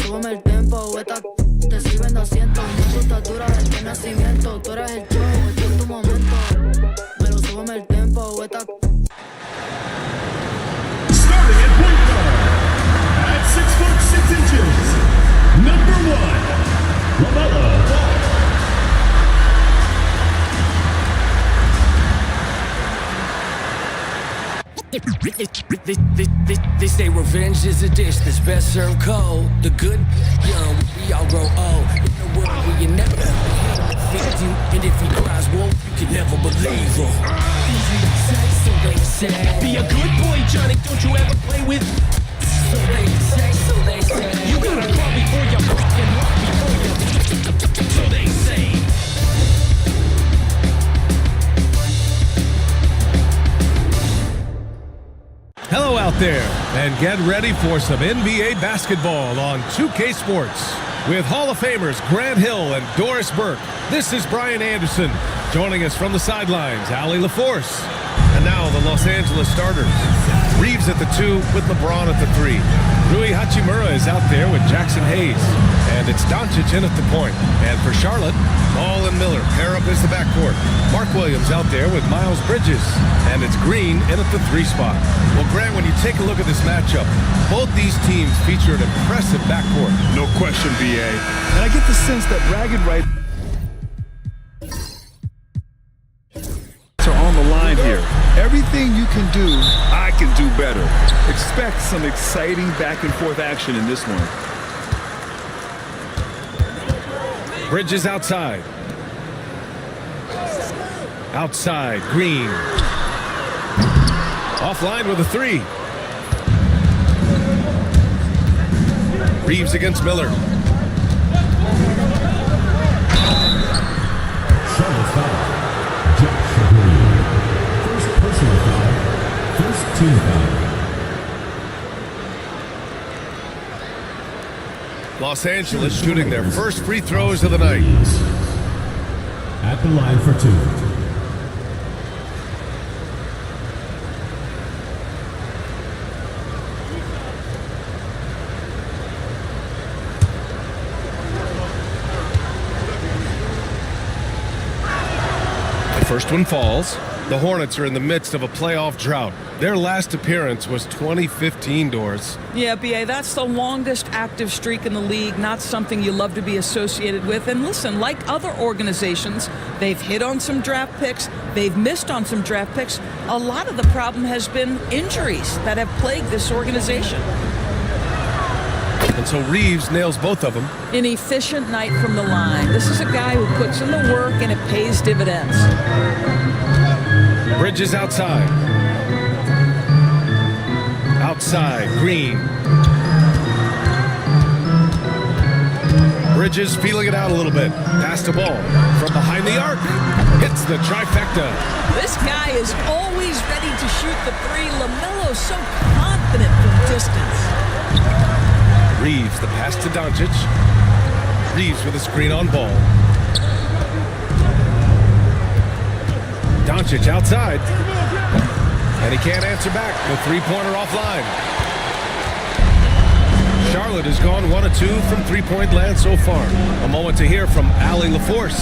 súbeme el tempo, esta te sirven 200. Tu estatura es de nacimiento. Tú eres el show, este es tu momento. Pero súbeme el tempo, esta. Starting at point guard, at 6'6", number 1, LaMelo Ball. They say revenge is a dish that's best served cold. The good, young, we all grow old. In a world where you never fit you, and if he cries wolf, you can never believe him. Easy to say, so they say. Be a good boy, Johnny, don't you ever play with. So they say, so they say. You gotta crawl before you walk and walk before you. So they say. Hello out there, and get ready for some NBA basketball on 2K Sports. With Hall of Famers Grant Hill and Doris Burke, this is Brian Anderson. Joining us from the sidelines, Allie LaForce. And now the Los Angeles starters. Reeves at the 2 with LeBron at the 3. Rui Hachimura is out there with Jackson Hayes. And it's Doncic in at the point. And for Charlotte, Ball and Miller pair up as the backcourt. Mark Williams out there with Miles Bridges. And it's Green in at the 3 spot. Well, Grant, when you take a look at this matchup, both these teams feature an impressive backcourt. No question, BA. And I get the sense that bragging rights are on the line here. Everything you can do, I can do better. Expect some exciting back and forth action in this one. Bridges outside. Outside, Green. Offline with a 3. Reeves against Miller. Charlotte foul. Josh Green. First personal foul. First team foul. Los Angeles shooting their first free throws of the night. At the line for 2. The first one falls. The Hornets are in the midst of a playoff drought. Their last appearance was 2015, Doris. Yeah, B.A., that's the longest active streak in the league, not something you love to be associated with. And listen, like other organizations, they've hit on some draft picks, they've missed on some draft picks. A lot of the problem has been injuries that have plagued this organization. And so Reeves nails both of them. An efficient night from the line. This is a guy who puts in the work and it pays dividends. Bridges outside. Outside, Green. Bridges feeling it out a little bit. Pass the ball from behind the arc. Hits the trifecta. This guy is always ready to shoot the 3. LaMelo so confident from distance. Reeves, the pass to Doncic. Reeves with a screen on Ball. Doncic outside. And he can't answer back. The three-pointer offline. Charlotte has gone 1 of 2 from three-point land so far. A moment to hear from Allie LaForce.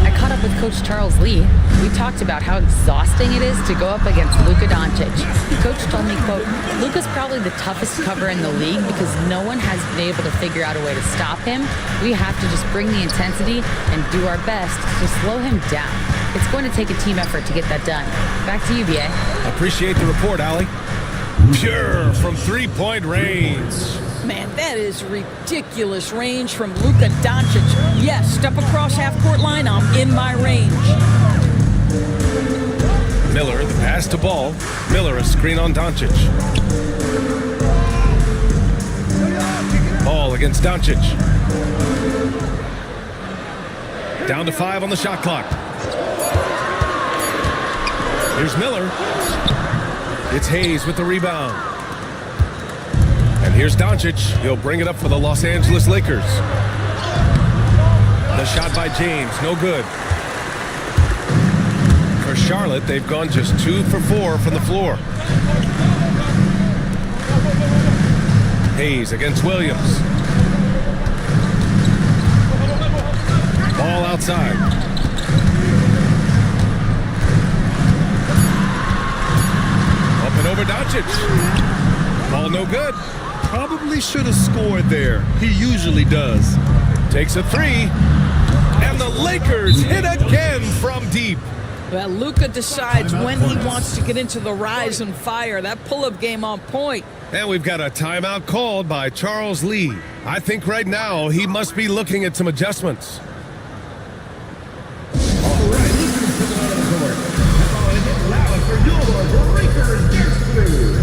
I caught up with Coach Charles Lee. We talked about how exhausting it is to go up against Luka Doncic. Coach told me, quote, Luka's probably the toughest cover in the league because no one has been able to figure out a way to stop him. We have to just bring the intensity and do our best to slow him down. It's going to take a team effort to get that done. Back to you, B.A. Appreciate the report, Allie. Pure from three-point range. Man, that is ridiculous range from Luka Doncic. Yes, step across half-court line, I'm in my range. Miller, the pass to Ball. Miller, a screen on Doncic. Ball against Doncic. Down to 5 on the shot clock. Here's Miller. It's Hayes with the rebound. And here's Doncic. He'll bring it up for the Los Angeles Lakers. The shot by James, no good. For Charlotte, they've gone just 2 for 4 from the floor. Hayes against Williams. ball outside. Up and over Doncic. Ball no good. Probably should have scored there. He usually does. Takes a three. And the Lakers hit again from deep. Well, Luka decides when he wants to get into the rise and fire. That pull-up game on point. And we've got a timeout called by Charles Lee. I think right now he must be looking at some adjustments. All right, now for your Lakers guest crew.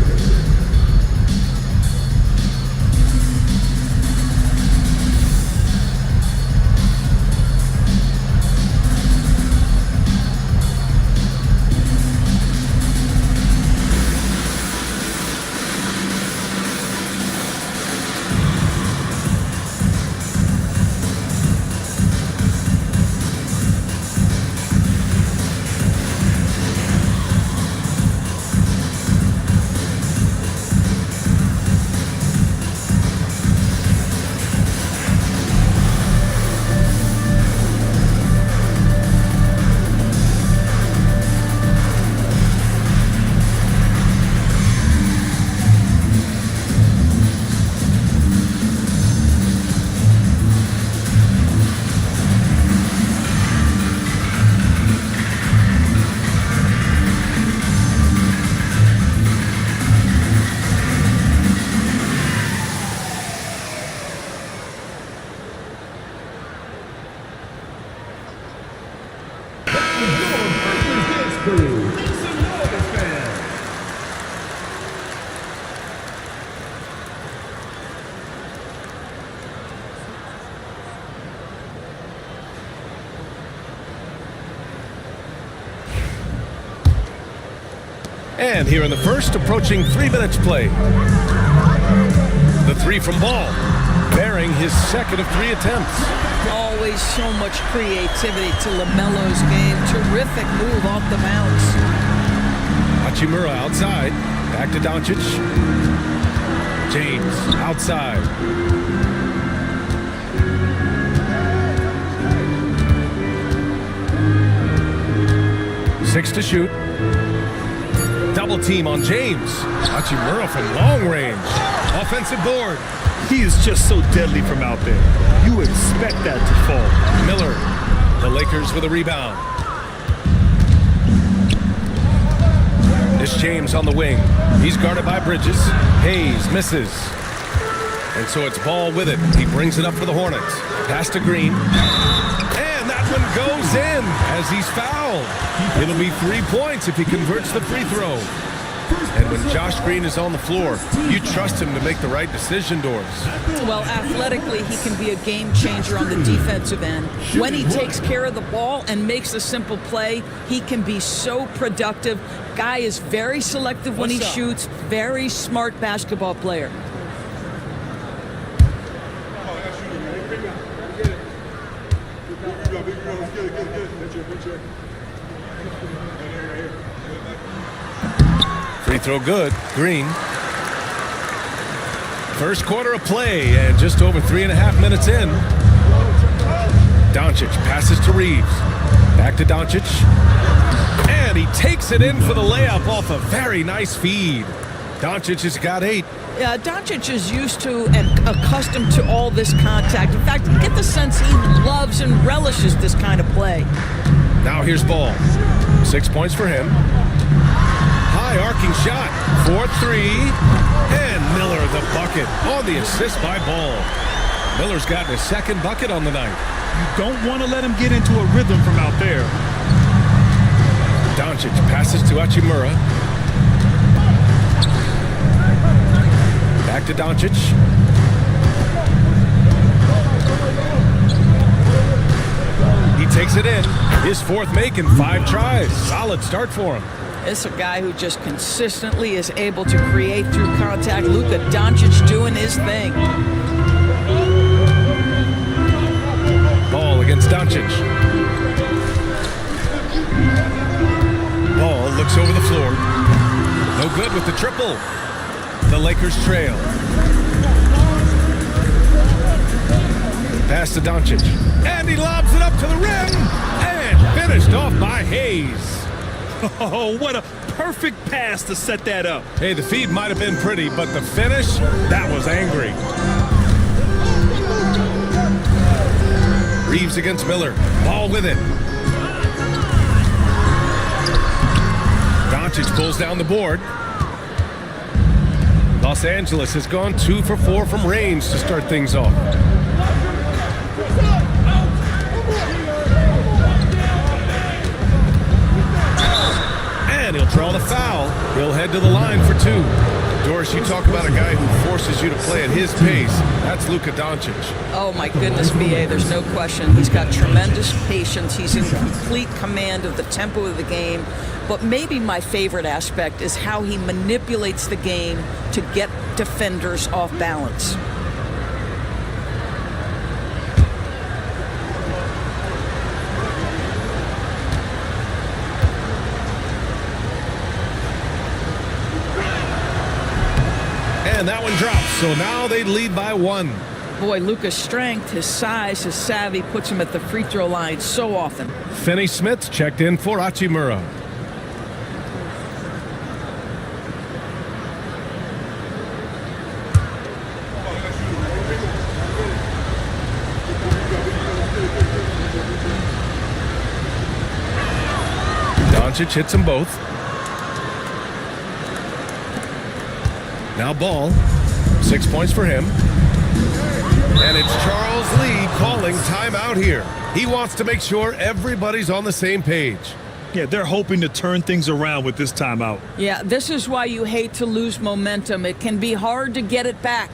And here in the first, approaching 3 minutes play. The three from Ball, bearing his second of 3 attempts. Always so much creativity to LaMelo's game. Terrific move off the bounce. Hachimura outside, back to Doncic. James outside. Six to shoot. Double team on James. Hachimura from long range. Offensive board. He is just so deadly from out there. You expect that to fall. Miller. The Lakers with a rebound. It's James on the wing. He's guarded by Bridges. Hayes misses. And so it's Ball with it. He brings it up for the Hornets. Pass to Green. And that one goes in as he's fouled. It'll be 3 points if he converts the free throw. And when Josh Green is on the floor, you trust him to make the right decision, Doris. Well, athletically, he can be a game changer on the defensive end. When he takes care of the ball and makes a simple play, he can be so productive. Guy is very selective when he shoots. Very smart basketball player. Free throw good. Green. First quarter of play and just over 3.5 minutes in. Doncic passes to Reeves. Back to Doncic. And he takes it in for the layup off a very nice feed. Doncic has got 8. Yeah, Doncic is used to and accustomed to all this contact. In fact, you get the sense he loves and relishes this kind of play. Now here's Ball. 6 points for him. High arcing shot. 4-3. And Miller the bucket on the assist by Ball. Miller's gotten his second bucket on the night. You don't want to let him get into a rhythm from out there. Doncic passes to Hachimura. Back to Doncic. He takes it in. His fourth make in 5 tries. Solid start for him. It's a guy who just consistently is able to create through contact. Luka Doncic doing his thing. Ball against Doncic. Ball looks over the floor. No good with the triple. The Lakers trail. Pass to Doncic. And he lobs it up to the rim. And finished off by Hayes. Oh, what a perfect pass to set that up. Hey, the feed might have been pretty, but the finish, that was angry. Reeves against Miller. Ball with it. Doncic pulls down the board. Los Angeles has gone 2 for 4 from range to start things off. And he'll draw the foul. He'll head to the line for 2. Doris, you talk about a guy who forces you to play at his pace. That's Luka Doncic. Oh, my goodness, B.A., there's no question. He's got tremendous patience. He's in complete command of the tempo of the game. But maybe my favorite aspect is how he manipulates the game to get defenders off balance. And that one drops, so now they lead by 1. Boy, Luka's strength, his size, his savvy puts him at the free throw line so often. Finney Smith checked in for Hachimura. Doncic hits them both. Now Ball, 6 points for him. And it's Charles Lee calling timeout here. He wants to make sure everybody's on the same page. Yeah, they're hoping to turn things around with this timeout. Yeah, this is why you hate to lose momentum. It can be hard to get it back.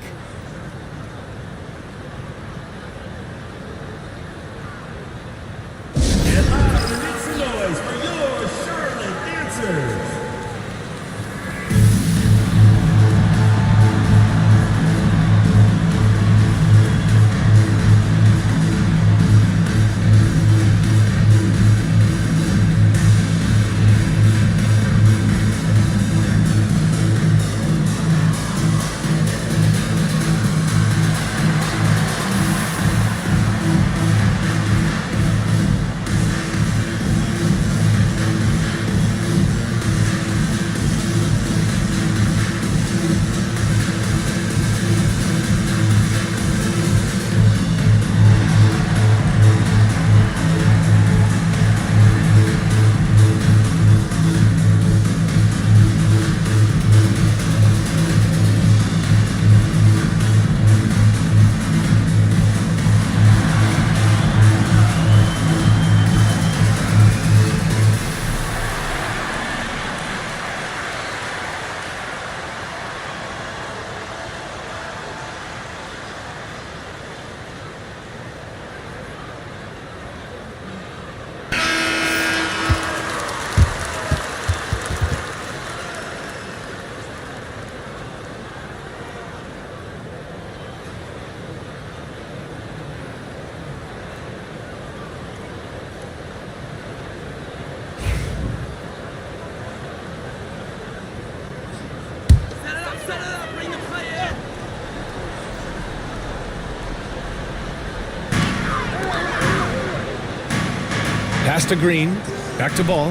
Pass to Green. Back to Ball.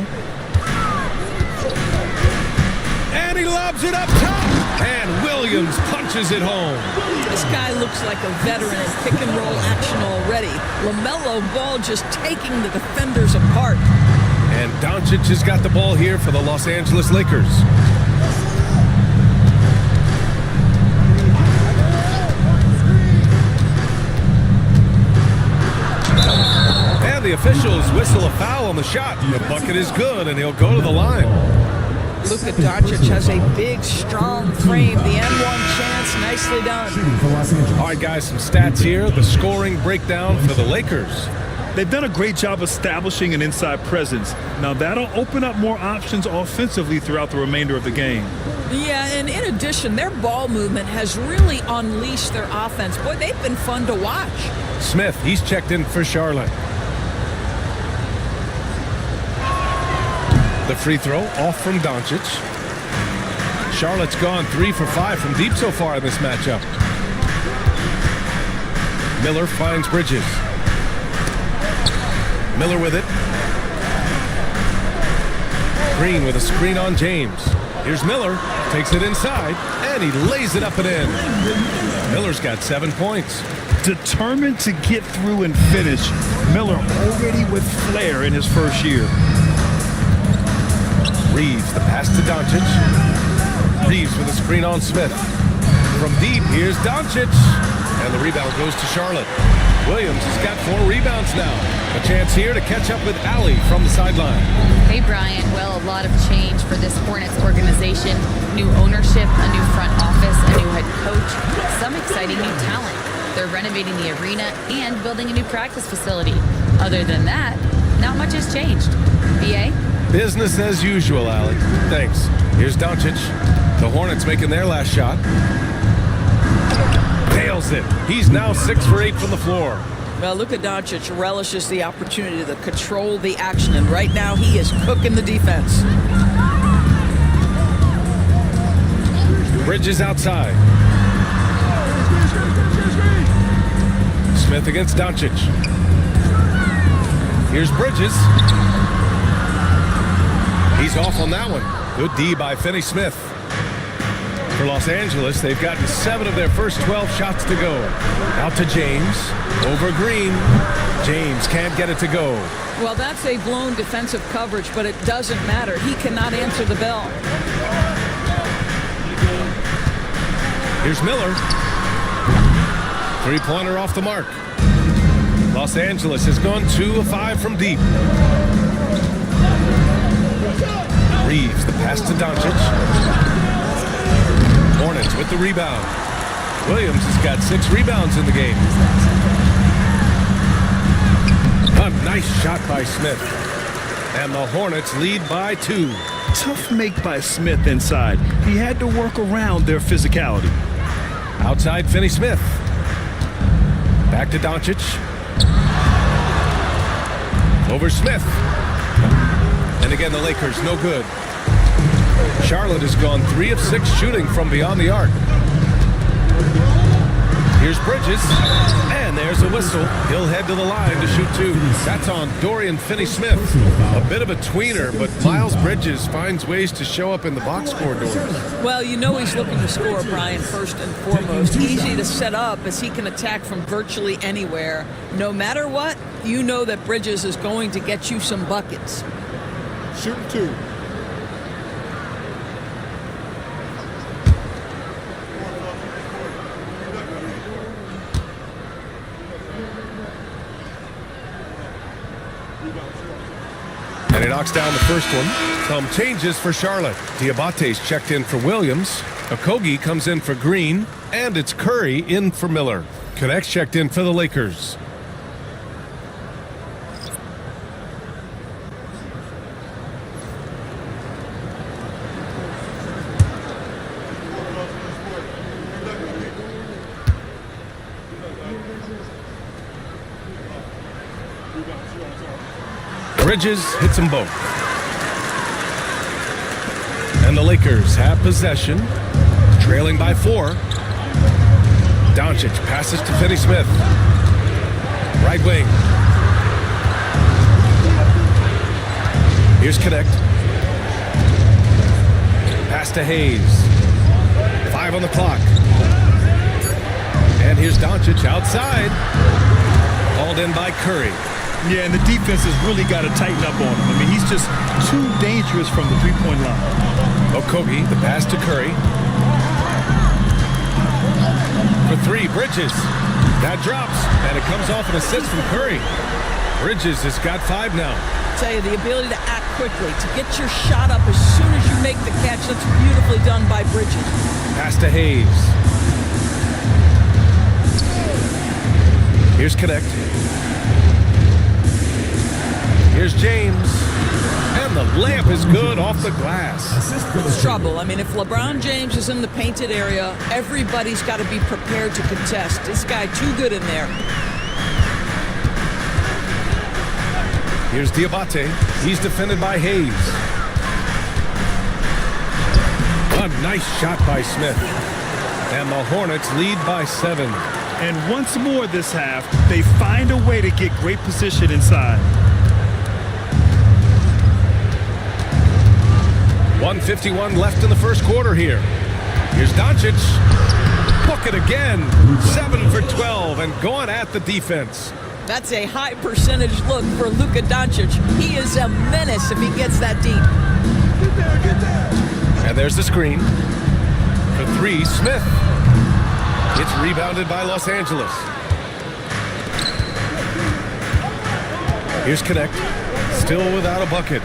And he lobs it up top. And Williams punches it home. This guy looks like a veteran in pick-and-roll action already. LaMelo Ball just taking the defenders apart. And Doncic has got the ball here for the Los Angeles Lakers. And the officials whistle a foul on the shot. The bucket is good, and he'll go to the line. Luka Doncic has a big, strong frame. The N1 chance, nicely done. All right, guys, some stats here. The scoring breakdown for the Lakers. They've done a great job establishing an inside presence. Now that'll open up more options offensively throughout the remainder of the game. Yeah, and in addition, their ball movement has really unleashed their offense. Boy, they've been fun to watch. Smith, he's checked in for Charlotte. The free throw off from Doncic. Charlotte's gone 3 for 5 from deep so far in this matchup. Miller finds Bridges. Miller with it. Green with a screen on James. Here's Miller, takes it inside, and he lays it up and in. Miller's got 7 points. Determined to get through and finish. Miller already with flair in his first year. Reeves, the pass to Doncic. Reeves with a screen on Smith. From deep, here's Doncic. And the rebound goes to Charlotte. Williams has got 4 rebounds now. A chance here to catch up with Allie from the sideline. Hey, Brian. Well, a lot of change for this Hornets organization. New ownership, a new front office, a new head coach, some exciting new talent. They're renovating the arena and building a new practice facility. Other than that, not much has changed. BA? Business as usual, Allie. Thanks. Here's Doncic. The Hornets making their last shot. Nails it. He's now 6 for 8 from the floor. Well, Luka Doncic relishes the opportunity to control the action, and right now he is cooking the defense. Bridges outside. Smith against Doncic. Here's Bridges. He's off on that one. Good D by Finney-Smith. For Los Angeles, they've gotten 7 of their first 12 shots to go. Out to James. Over Green. James can't get it to go. Well, that's a blown defensive coverage, but it doesn't matter. He cannot answer the bell. Here's Miller. 3-pointer off the mark. Los Angeles has gone 2 of 5 from deep. Reeves, the pass to Doncic. Hornets with the rebound. Williams has got 6 rebounds in the game. A nice shot by Smith. And the Hornets lead by 2. Tough make by Smith inside. He had to work around their physicality. Outside Finney-Smith. Back to Doncic. Over Smith. And again, the Lakers, no good. Charlotte has gone 3 of 6 shooting from beyond the arc. Here's Bridges. And there's a whistle. He'll head to the line to shoot 2. That's on Dorian Finney-Smith. A bit of a tweener, but Miles Bridges finds ways to show up in the box score doors. Well, you know he's looking to score, Brian, first and foremost. Easy to set up as he can attack from virtually anywhere. No matter what, you know that Bridges is going to get you some buckets. Shooting 2. And he knocks down the first one. Some changes for Charlotte. Diabate's checked in for Williams. Okogie comes in for Green. And it's Curry in for Miller. Connects checked in for the Lakers. Bridges hits them both. And the Lakers have possession, trailing by 4. Doncic passes to Finney-Smith. Right wing. Here's Connect. Pass to Hayes. 5 on the clock. And here's Doncic outside. Called in by Curry. Yeah, and the defense has really got to tighten up on him. I mean, he's just too dangerous from the three-point line. Okogie, the pass to Curry. For 3, Bridges. That drops, and it comes off an assist from Curry. Bridges has got 5 now. I tell you, the ability to act quickly, to get your shot up as soon as you make the catch, that's beautifully done by Bridges. Pass to Hayes. Here's Connect. Here's James. And the layup is good off the glass. It's trouble. I mean, if LeBron James is in the painted area, everybody's got to be prepared to contest. This guy too good in there. Here's Diabate. He's defended by Hayes. A nice shot by Smith. And the Hornets lead by 7. And once more this half, they find a way to get great position inside. 1:51 left in the first quarter here. Here's Doncic. Book it again. 7 for 12 and going at the defense. That's a high percentage look for Luka Doncic. He is a menace if he gets that deep. And there's the screen. For three, Smith. It's rebounded by Los Angeles. Here's Connect. Still without a bucket.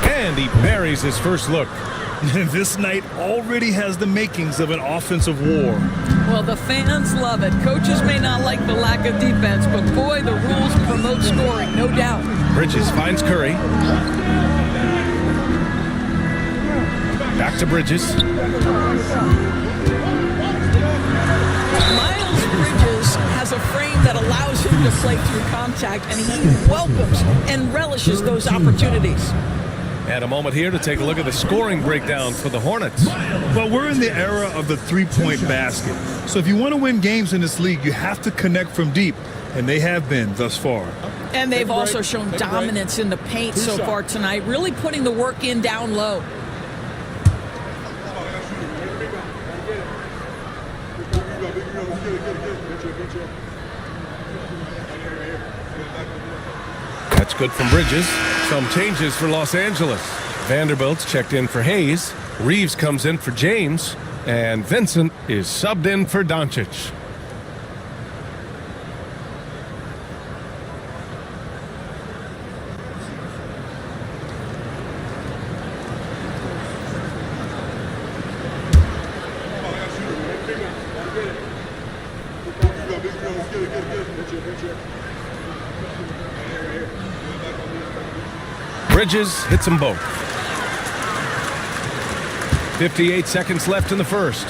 And he buries his first look. This night already has the makings of an offensive war. Well, the fans love it. Coaches may not like the lack of defense, but boy, the rules promote scoring, no doubt. Bridges finds Curry. Back to Bridges. Miles Bridges has a frame that allows him to play through contact, and he welcomes and relishes those opportunities. And a moment here to take a look at the scoring breakdown for the Hornets. Well, we're in the era of the three-point basket. So if you want to win games in this league, you have to connect from deep, and they have been thus far. And they've also shown dominance in the paint so far tonight, really putting the work in down low. That's good from Bridges. Some changes for Los Angeles. Vanderbilt's checked in for Hayes. Reeves comes in for James. And Vincent is subbed in for Doncic. Bridges hits them both. 58 seconds left in the first.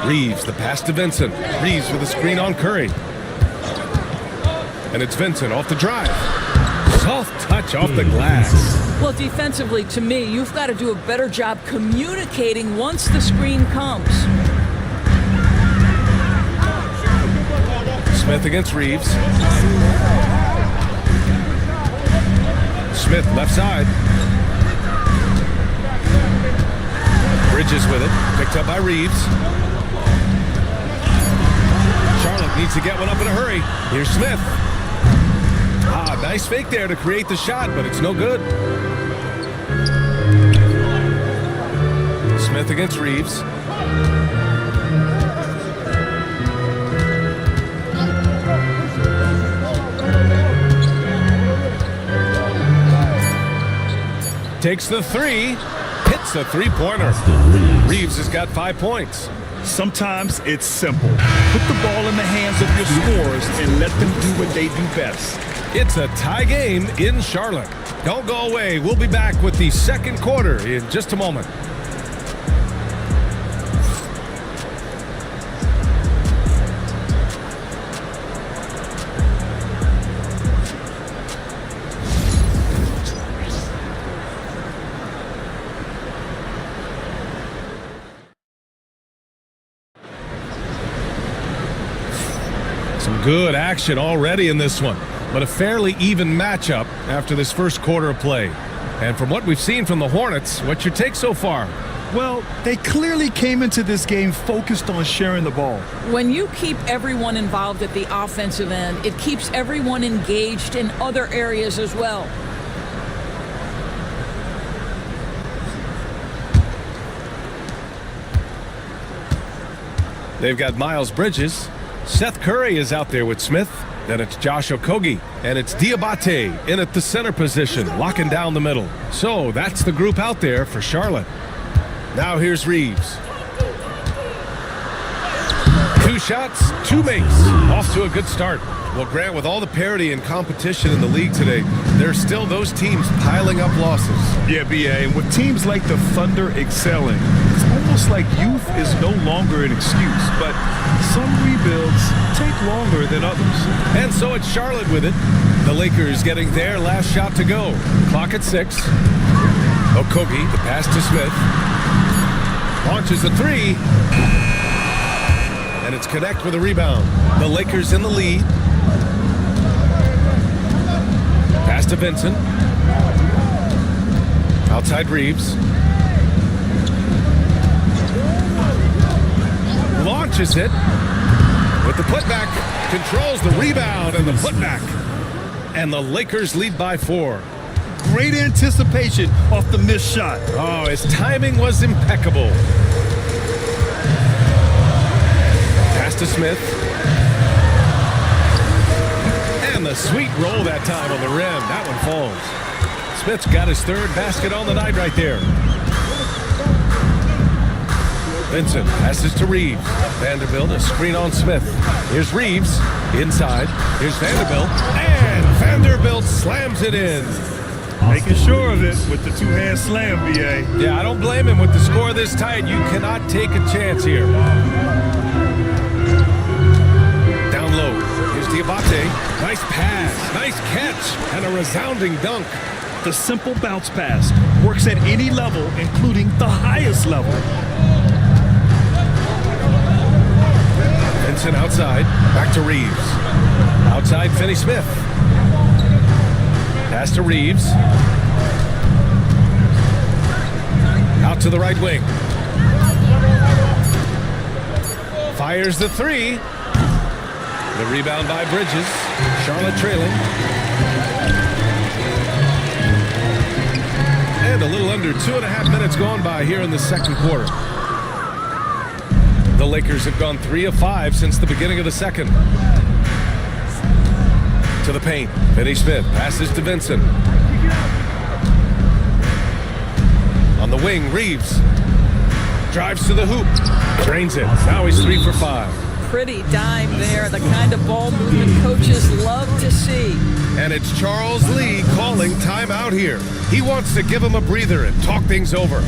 Reeves, the pass to Vincent. Reeves with a screen on Curry. And it's Vincent off the drive. Soft touch off the glass. Well, defensively, to me, you've got to do a better job communicating once the screen comes. Smith against Reeves. Smith left side. Bridges with it. Picked up by Reeves. Charlotte needs to get one up in a hurry. Here's Smith. Nice fake there to create the shot, but it's no good. Smith against Reeves. Takes the three, hits the three-pointer. Reeves has got 5 points. Sometimes it's simple. Put the ball in the hands of your scorers and let them do what they do best. It's a tie game in Charlotte. Don't go away. We'll be back with the second quarter in just a moment. Some good action already in this one, but a fairly even matchup after this first quarter of play. And from what we've seen from the Hornets, what's your take so far? Well, they clearly came into this game focused on sharing the ball. When you keep everyone involved at the offensive end, it keeps everyone engaged in other areas as well. They've got Miles Bridges. Seth Curry is out there with Smith. Then it's Josh Okogie. And it's Diabate in at the center position, locking down the middle. So that's the group out there for Charlotte. Now here's Reeves. 2 shots, 2 makes. Off to a good start. Well, Grant, with all the parity and competition in the league today, there's still those teams piling up losses. Yeah, B.A., and with teams like the Thunder excelling, it's almost like youth is no longer an excuse, but some rebuilds take longer than others. And so it's Charlotte with it. The Lakers getting their last shot to go. Clock at 6. Okogie, the pass to Smith. Launches a three. And it's connect with a rebound. The Lakers in the lead. Pass to Vincent. Outside Reeves. Launches it with the putback. Controls the rebound and the putback. And the Lakers lead by 4. Great anticipation off the missed shot. Oh, his timing was impeccable. Pass to Smith. And the sweet roll that time on the rim. That one falls. Smith's got his 3rd basket on the night right there. Vincent passes to Reeves. Vanderbilt, a screen on Smith. Here's Reeves inside. Here's Vanderbilt. And Vanderbilt slams it in. Making sure of it with the 2-hand slam, B.A. Yeah, I don't blame him. With the score this tight, you cannot take a chance here. Down low. Here's Diabate. Nice pass. Nice catch. And a resounding dunk. The simple bounce pass works at any level, including the highest level. Vincent outside. Back to Reeves. Outside, Finney-Smith. Pass to Reeves. Out to the right wing. Fires the three. The rebound by Bridges. Charlotte trailing. And a little under 2.5 minutes gone by here in the second quarter. The Lakers have gone 3 of 5 since the beginning of the second. To the paint. Finney-Smith passes to Vincent. On the wing, Reeves. Drives to the hoop. Drains it. Now he's 3 for 5. Pretty dime there. The kind of ball movement coaches love to see. And it's Charles Lee calling timeout here. He wants to give him a breather and talk things over.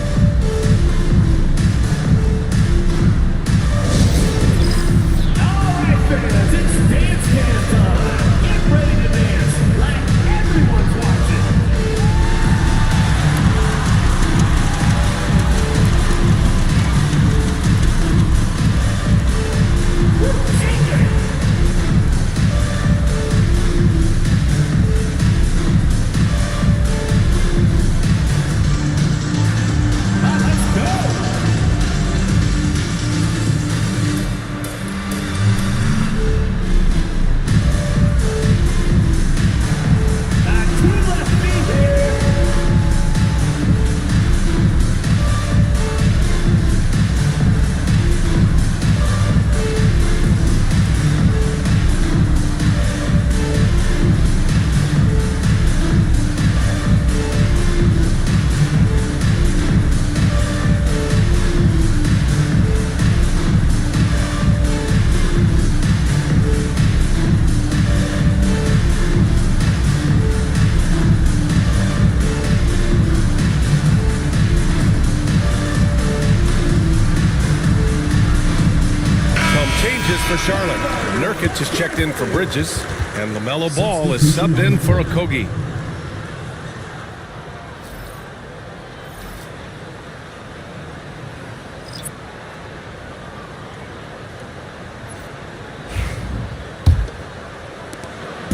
For Charlotte, Nurkic is checked in for Bridges, and LaMelo Ball is subbed in for Okogie.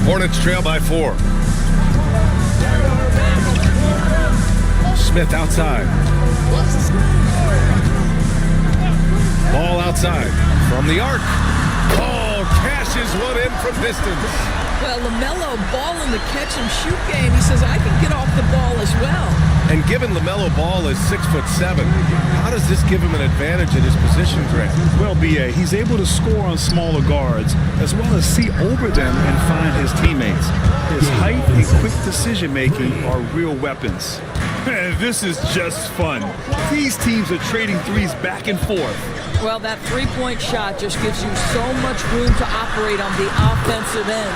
Hornets trail by 4. Smith outside. Ball outside from the arc. Oh, cashes one in from distance. Well, LaMelo Ball in the catch-and-shoot game, he says, I can get off the ball as well. And given LaMelo Ball is 6'7", how does this give him an advantage in his position, Grant? Well, B.A., he's able to score on smaller guards, as well as see over them and find his teammates. His height and quick decision-making are real weapons. Man, this is just fun. These teams are trading threes back and forth. Well, that three-point shot just gives you so much room to operate on the offensive end.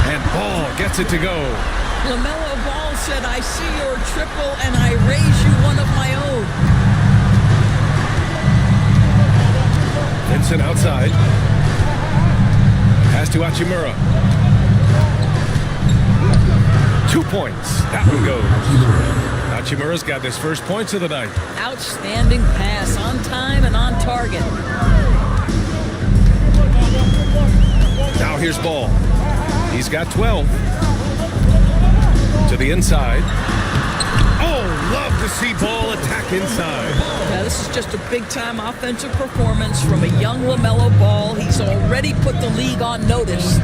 And Ball gets it to go. LaMelo Ball said, I see your triple and I raise you one of my own. Vincent outside. Pass to Hachimura. 2 points. That one goes. Hachimura's got his first points of the night. Outstanding pass, on time and on target. Now here's Ball. He's got 12. To the inside. Oh, love to see Ball attack inside. Now, this is just a big-time offensive performance from a young LaMelo Ball. He's already put the league on notice.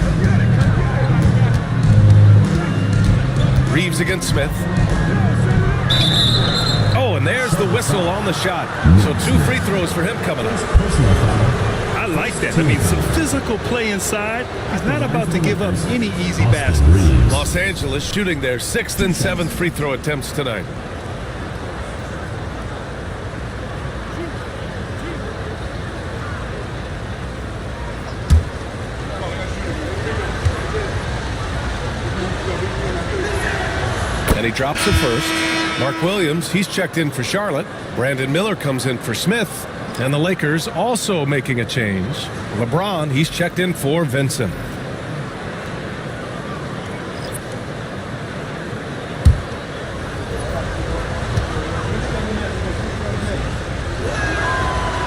Reeves against Smith. Oh, and there's the whistle on the shot. So 2 free throws for him coming up. I like that. I mean, some physical play inside. He's not about to give up any easy baskets. Los Angeles shooting their 6th and 7th free throw attempts tonight. And he drops it first. Mark Williams, he's checked in for Charlotte. Brandon Miller comes in for Smith. And the Lakers also making a change. LeBron, he's checked in for Vincent.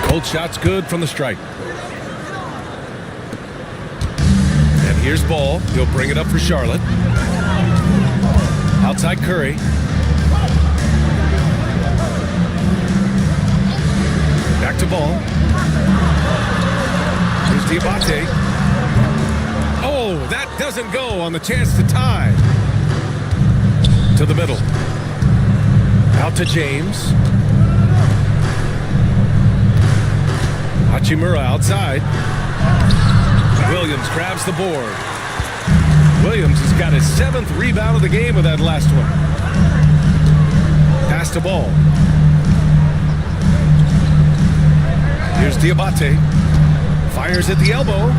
Cold shot's good from the stripe. And here's Ball. He'll bring it up for Charlotte. Outside Curry. Back to Ball. Here's Diabate. Oh, that doesn't go on the chance to tie. To the middle. Out to James. Hachimura outside. Williams grabs the board. Williams has got his 7th rebound of the game with that last one. Pass to Ball. Here's Diabate. Fires at the elbow.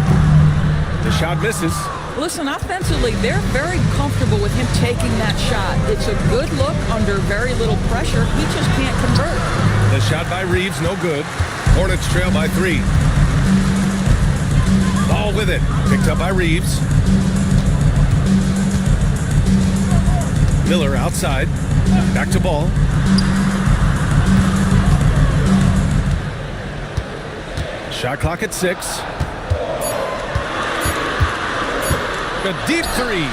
The shot misses. Listen, offensively, they're very comfortable with him taking that shot. It's a good look under very little pressure. He just can't convert. The shot by Reeves, no good. Hornets trail by 3. Ball with it. Picked up by Reeves. Miller outside. Back to Ball. Shot clock at 6. A deep 3.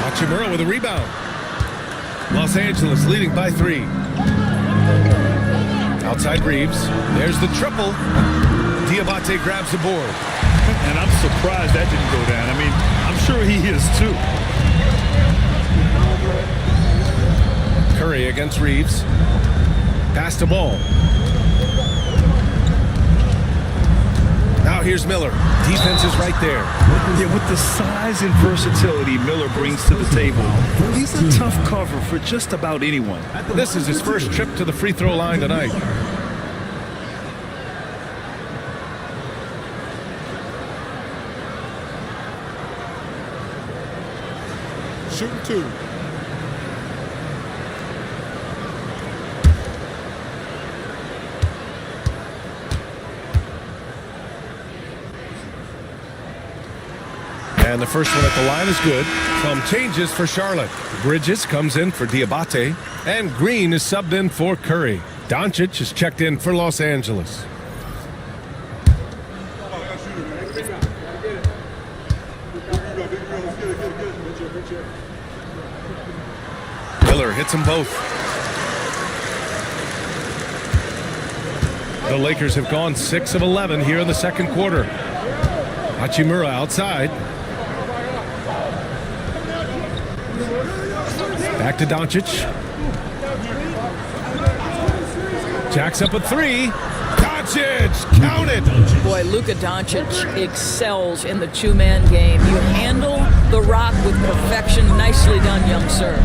Hachimura with a rebound. Los Angeles leading by 3. Outside Reeves. There's the triple. Diabate grabs the board. And I'm surprised that didn't go down. I mean, I'm sure he is too. Curry against Reeves. Pass to Ball. Now here's Miller. Defense is right there. Yeah, with the size and versatility Miller brings to the table, he's a tough cover for just about anyone. This is his first trip to the free throw line tonight. Shooting 2. And the first one at the line is good. Some changes for Charlotte. Bridges comes in for Diabate. And Green is subbed in for Curry. Doncic is checked in for Los Angeles. Miller hits them both. The Lakers have gone 6 of 11 here in the second quarter. Hachimura outside. Back to Doncic. Jacks up a 3. Doncic, count it. Boy, Luka Doncic excels in the two-man game. You handle the rock with perfection. Nicely done, young sir.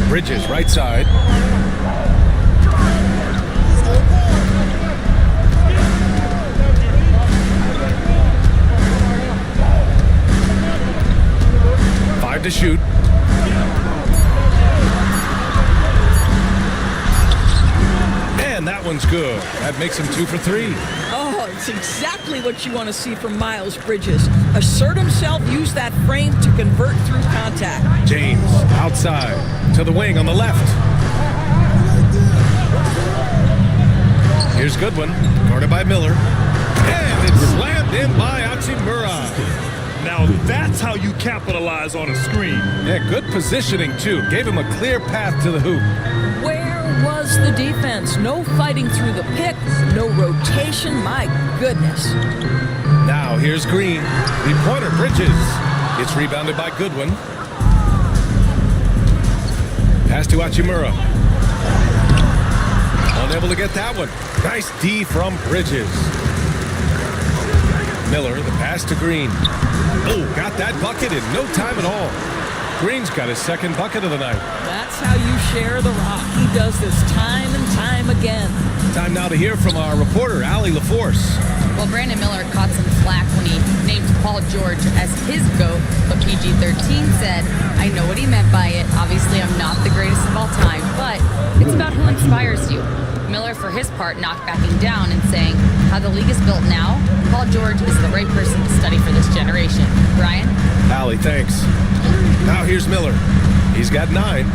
Bridges, right side. Five to shoot. And that one's good. That makes him 2 for 3. Oh, That's exactly what you want to see from Miles Bridges. Assert himself, use that frame to convert through contact. James outside to the wing on the left. Here's Goodwin, guarded by Miller. And it's slammed in by Hachimura. Now that's how you capitalize on a screen. Yeah, good positioning, too. Gave him a clear path to the hoop. Where was the defense? No fighting through the pick, no rotation. My goodness. Now here's Green. Three-pointer, Bridges. It's rebounded by Goodwin. Pass to Hachimura. Unable to get that one. Nice D from Bridges. Miller, the pass to Green. Oh, got that bucket in no time at all. Green's got his second bucket of the night. That's how you share the rock. He does this time and time again. Time now to hear from our reporter, Allie LaForce. Well, Brandon Miller caught some flack when he named Paul George as his GOAT, but PG-13 said, I know what he meant by it. Obviously, I'm not the greatest of all time, but it's about who inspires you. Miller, for his part, not backing down and saying, how the league is built now, Paul George is the right person to study for this generation. Brian? Allie, thanks. Now here's Miller. He's got 9.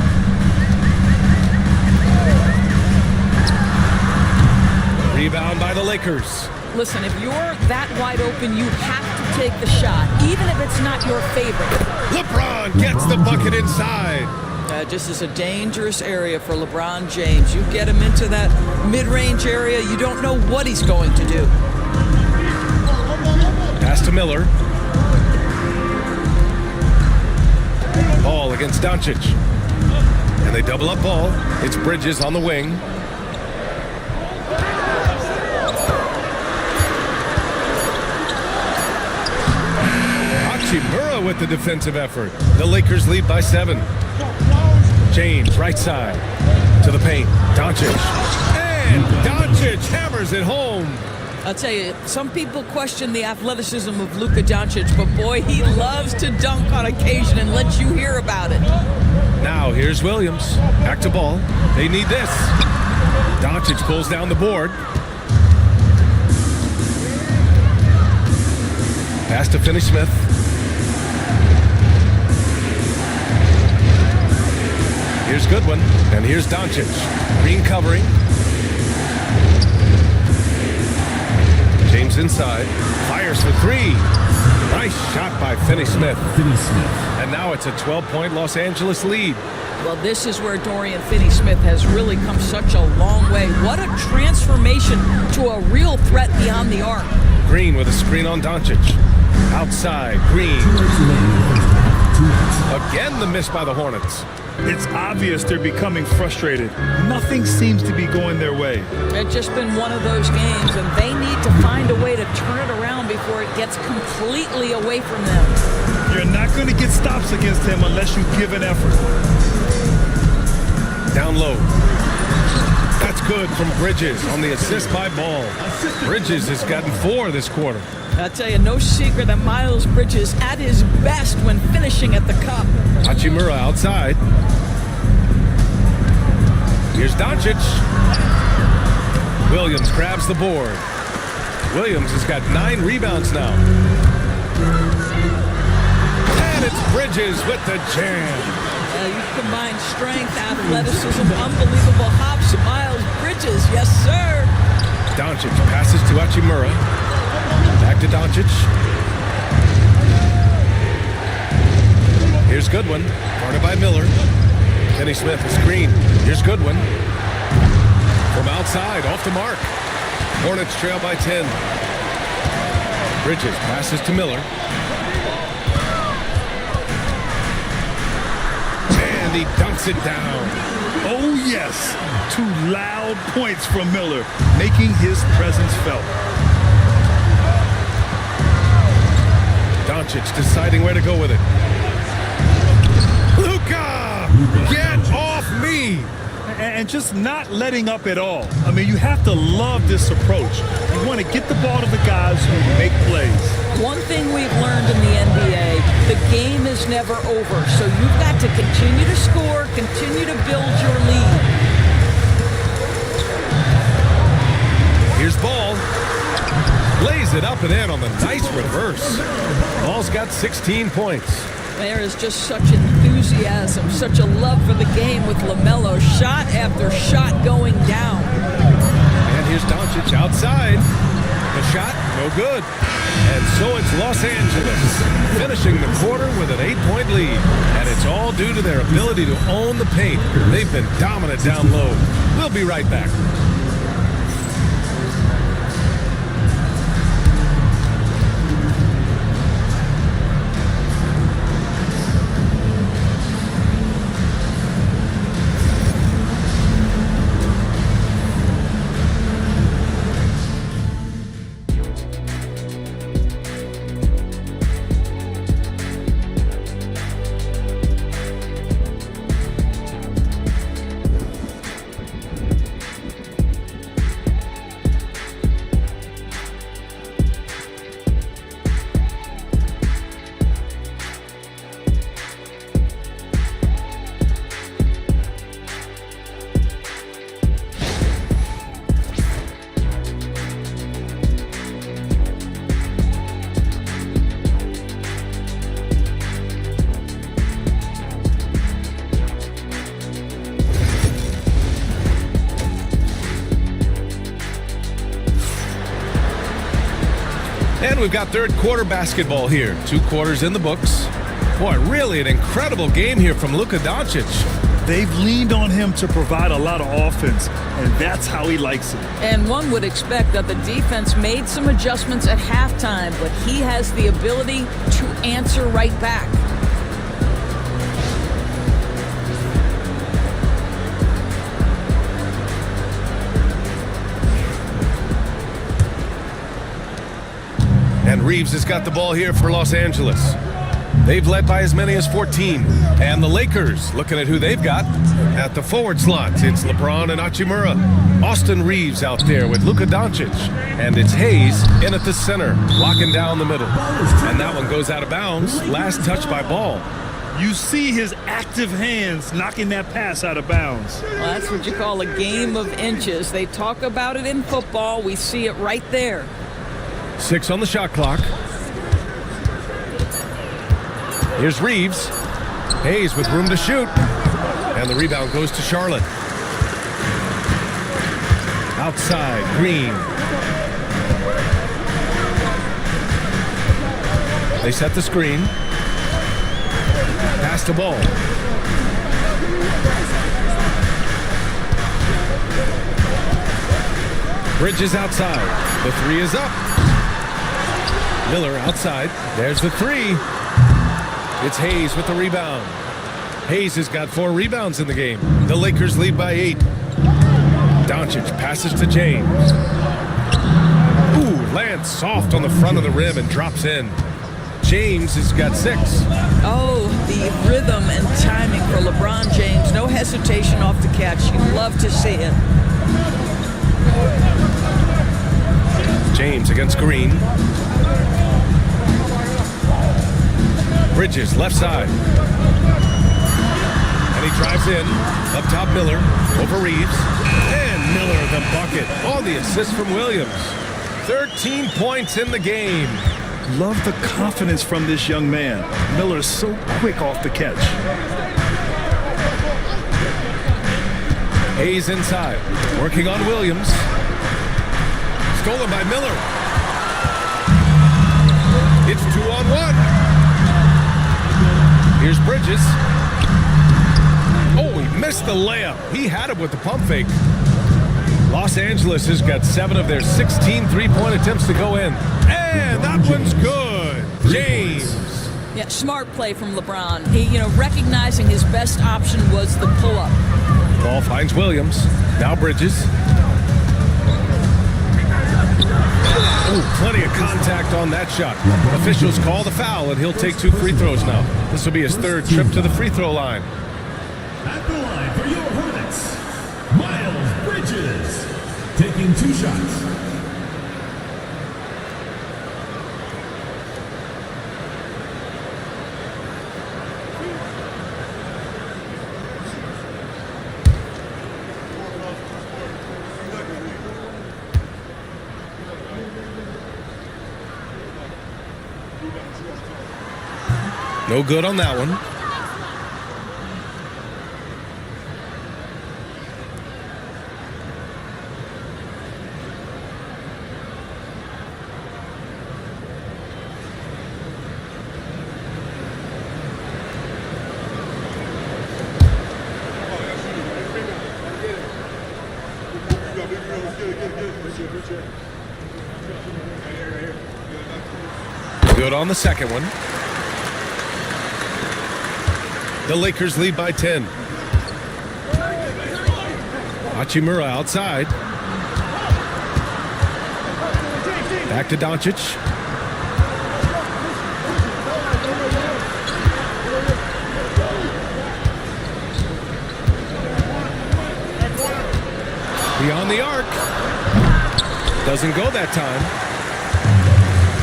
Rebound by the Lakers. Listen, if you're that wide open, you have to take the shot, even if it's not your favorite. LeBron gets the bucket inside. This is a dangerous area for LeBron James. You get him into that mid-range area, you don't know what he's going to do. Pass to Miller. Ball against Doncic. And they double up ball. It's Bridges on the wing. Hachimura with the defensive effort. The Lakers lead by 7. James, right side, to the paint. Doncic. And Doncic hammers it home. I'll tell you, some people question the athleticism of Luka Doncic, but boy, he loves to dunk on occasion and let you hear about it. Now here's Williams. Back to ball. They need this. Doncic pulls down the board. Pass to Finney-Smith. Here's Goodwin, and here's Doncic. Green covering. James inside. Fires for 3. Nice shot by Finney-Smith. And now it's a 12-point Los Angeles lead. Well, this is where Dorian Finney-Smith has really come such a long way. What a transformation to a real threat beyond the arc. Green with a screen on Doncic. Outside, Green. Again, the miss by the Hornets. It's obvious they're becoming frustrated. Nothing seems to be going their way. It's just been one of those games, and they need to find a way to turn it around before it gets completely away from them. You're not going to get stops against him unless you give an effort. Down low. That's good from Bridges on the assist by Ball. Bridges has gotten 4 this quarter. I'll tell you, no secret that Miles Bridges at his best when finishing at the cup. Hachimura outside. Here's Doncic. Williams grabs the board. Williams has got 9 rebounds now. And it's Bridges with the jam. You combine strength, athleticism, unbelievable hops. Miles Bridges, yes, sir. Doncic passes to Hachimura. Back to Doncic. Here's Goodwin, guarded by Miller. Finney-Smith, a screen. Here's Goodwin. From outside, off the mark. Hornets trail by 10. Bridges passes to Miller. And he dunks it down. Oh, yes. 2 loud points from Miller, making his presence felt. Doncic deciding where to go with it. Luka! Get off me! And just not letting up at all. I mean, you have to love this approach. You want to get the ball to the guys who make plays. One thing we've learned in the NBA, the game is never over. So you've got to continue to score, continue to build your lead. Here's Ball. lays it up and in on the nice reverse. Ball's got 16 points. There is just such enthusiasm, such a love for the game with LaMelo. Shot after shot going down. And here's Doncic outside. The shot, no good. And so it's Los Angeles finishing the quarter with an 8-point lead. And it's all due to their ability to own the paint. They've been dominant down low. We'll be right back. And we've got third quarter basketball here. 2 quarters in the books. Boy, really an incredible game here from Luka Doncic. They've leaned on him to provide a lot of offense, and that's how he likes it. And one would expect that the defense made some adjustments at halftime, but he has the ability to answer right back. And Reeves has got the ball here for Los Angeles. They've led by as many as 14. And the Lakers, looking at who they've got at the forward slot. It's LeBron and Hachimura. Austin Reeves out there with Luka Doncic. And it's Hayes in at the center, locking down the middle. And that one goes out of bounds. Last touch by Ball. You see his active hands knocking that pass out of bounds. Well, that's what you call a game of inches. They talk about it in football. We see it right there. 6 on the shot clock. Here's Reeves. Hayes with room to shoot. And the rebound goes to Charlotte. Outside, Green. They set the screen. Pass the ball. Bridges outside. The 3 is up. Miller outside. There's the 3. It's Hayes with the rebound. Hayes has got 4 rebounds in the game. The Lakers lead by 8. Doncic passes to James. Ooh, lands soft on the front of the rim and drops in. James has got 6. Oh, the rhythm and timing for LeBron James. No hesitation off the catch. You love to see it. James against Green. Bridges, left side. And he drives in. Up top, Miller. Over Reeves. And Miller the bucket. On the assist from Williams. 13 points in the game. Love the confidence from this young man. Miller's so quick off the catch. Hayes inside. Working on Williams. Stolen by Miller. It's 2-on-1. Here's Bridges. Oh, he missed the layup. He had it with the pump fake. Los Angeles has got 7 of their 16 three-point attempts to go in. And that one's good. James. Yeah, smart play from LeBron. He, recognizing his best option was the pull-up. Ball finds Williams. Now Bridges. Ooh, plenty of contact on that shot. Officials call the foul, and he'll take 2 free throws now. This will be his 3rd trip to the free throw line. At the line for your Hornets, Miles Bridges, taking 2 shots. No good on that one. Good on the second one. The Lakers lead by 10. Hachimura outside. Back to Doncic. Beyond the arc. Doesn't go that time.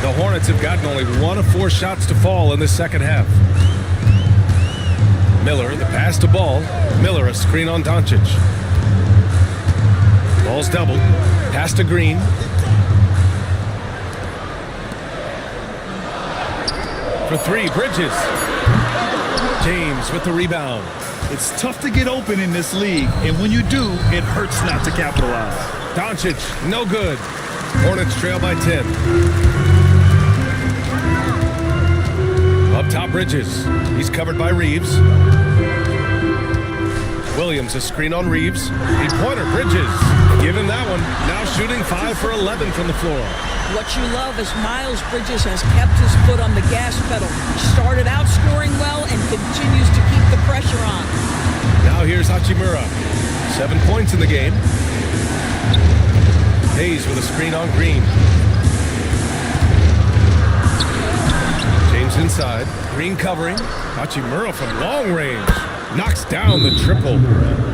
The Hornets have gotten only 1 of 4 shots to fall in the second half. Miller, the pass to Ball. Miller, a screen on Doncic. Ball's doubled. Pass to Green. For 3, Bridges. James with the rebound. It's tough to get open in this league, and when you do, it hurts not to capitalize. Doncic, no good. Hornets trail by 10. Up top, Bridges. He's covered by Reeves. Williams, a screen on Reeves. Three-pointer, Bridges. Give him that one. Now shooting 5 for 11 from the floor. What you love is Miles Bridges has kept his foot on the gas pedal. Started out scoring well and continues to keep the pressure on. Now here's Hachimura. 7 points in the game. Hayes with a screen on Green. James inside. Green covering. Hachimura from long range. Knocks down the triple.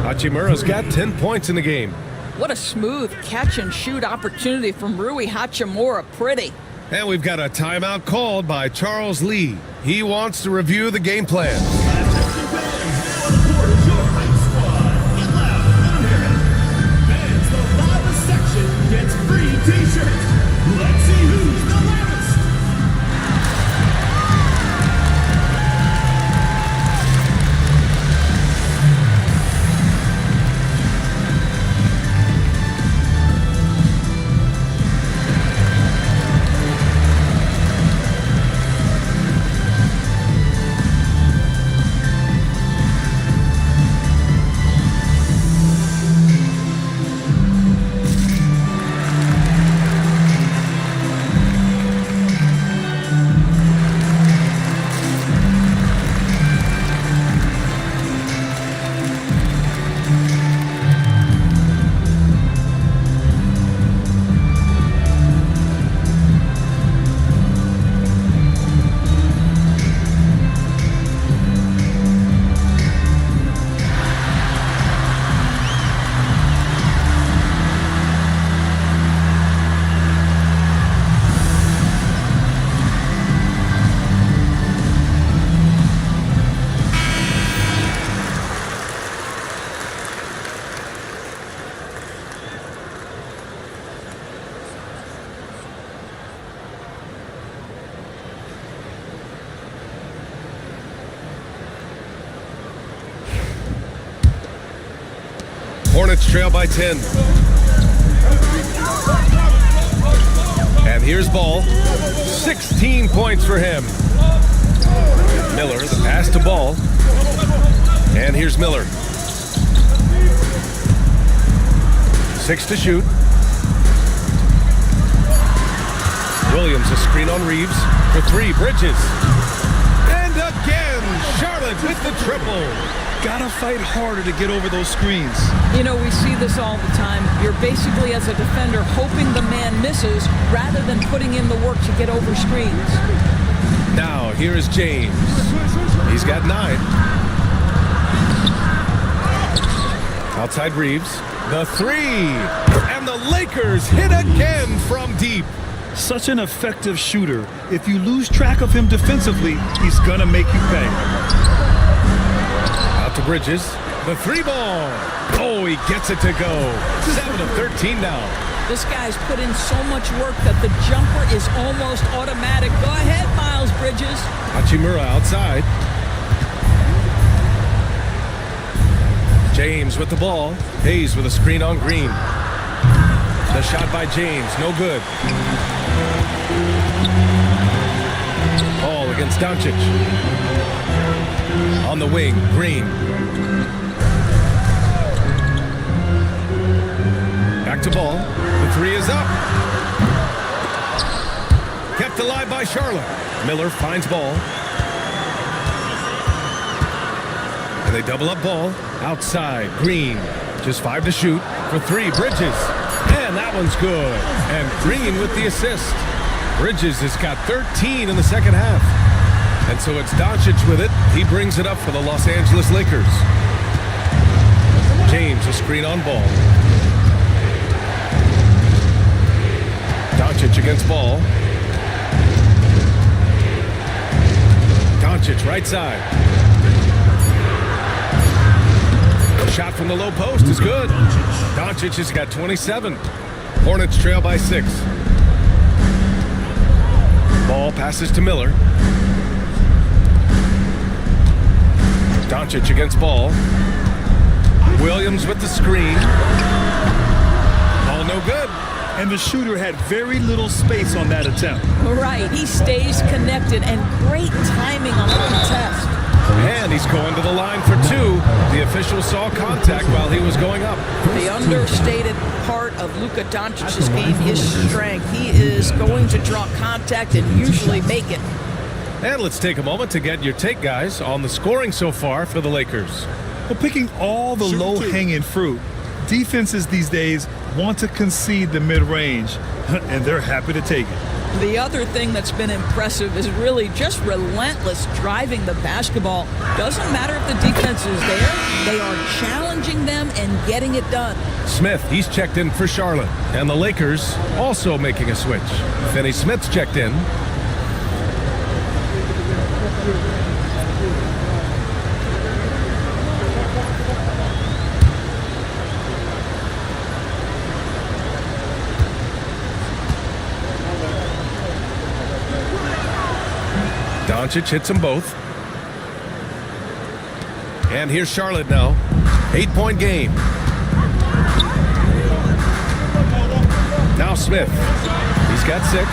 Hachimura's got 10 points in the game. What a smooth catch-and-shoot opportunity from Rui Hachimura. Pretty. And we've got a timeout called by Charles Lee. He wants to review the game plan. Let's see who's the loudest. Hornets trail by 10. And here's Ball. 16 points for him. Miller, the pass to Ball. And here's Miller. 6 to shoot. Williams, a screen on Reeves. For 3, Bridges. And again, Charlotte with the triple. Gotta fight harder to get over those screens. You know, we see this all the time. You're basically, as a defender, hoping the man misses rather than putting in the work to get over screens. Now, here is James. He's got 9. Outside Reeves. The 3. And the Lakers hit again from deep. Such an effective shooter. If you lose track of him defensively, he's gonna make you pay. Out to Bridges. The 3 ball. Oh, he gets it to go. 7 of 13 now. This guy's put in so much work that the jumper is almost automatic. Go ahead, Miles. Miles Bridges. Hachimura outside. James with the ball. Hayes with a screen on Green. The shot by James, no good. Ball against Doncic. On the wing, Green. Back to Ball. The three is up. Kept alive by Charlotte. Miller finds Ball. And they double up Ball. Outside, Green. Just 5 to shoot. For 3, Bridges. And that one's good. And Green with the assist. Bridges has got 13 in the second half. And so it's Doncic with it. He brings it up for the Los Angeles Lakers. James, a screen on Ball. Doncic against Ball. Doncic right side. The shot from the low post is good. Doncic has got 27. Hornets trail by 6. Ball passes to Miller. Doncic against Ball. Williams with the screen. Ball no good. And the shooter had very little space on that attempt. Right, he stays connected and great timing on the contest. And he's going to the line for 2. The official saw contact while he was going up. The understated part of Luka Doncic's game is strength. He is going to draw contact and usually make it. And let's take a moment to get your take, guys, on the scoring so far for the Lakers. Well, picking all the low-hanging fruit, defenses these days want to concede the mid-range, and they're happy to take it. The other thing that's been impressive is really just relentless driving the basketball. Doesn't matter if the defense is there, they are challenging them and getting it done. Smith, he's checked in for Charlotte. And the Lakers also making a switch. Finney Smith's checked in. Doncic hits them both. And here's Charlotte now. 8-point game. Now Smith. He's got 6.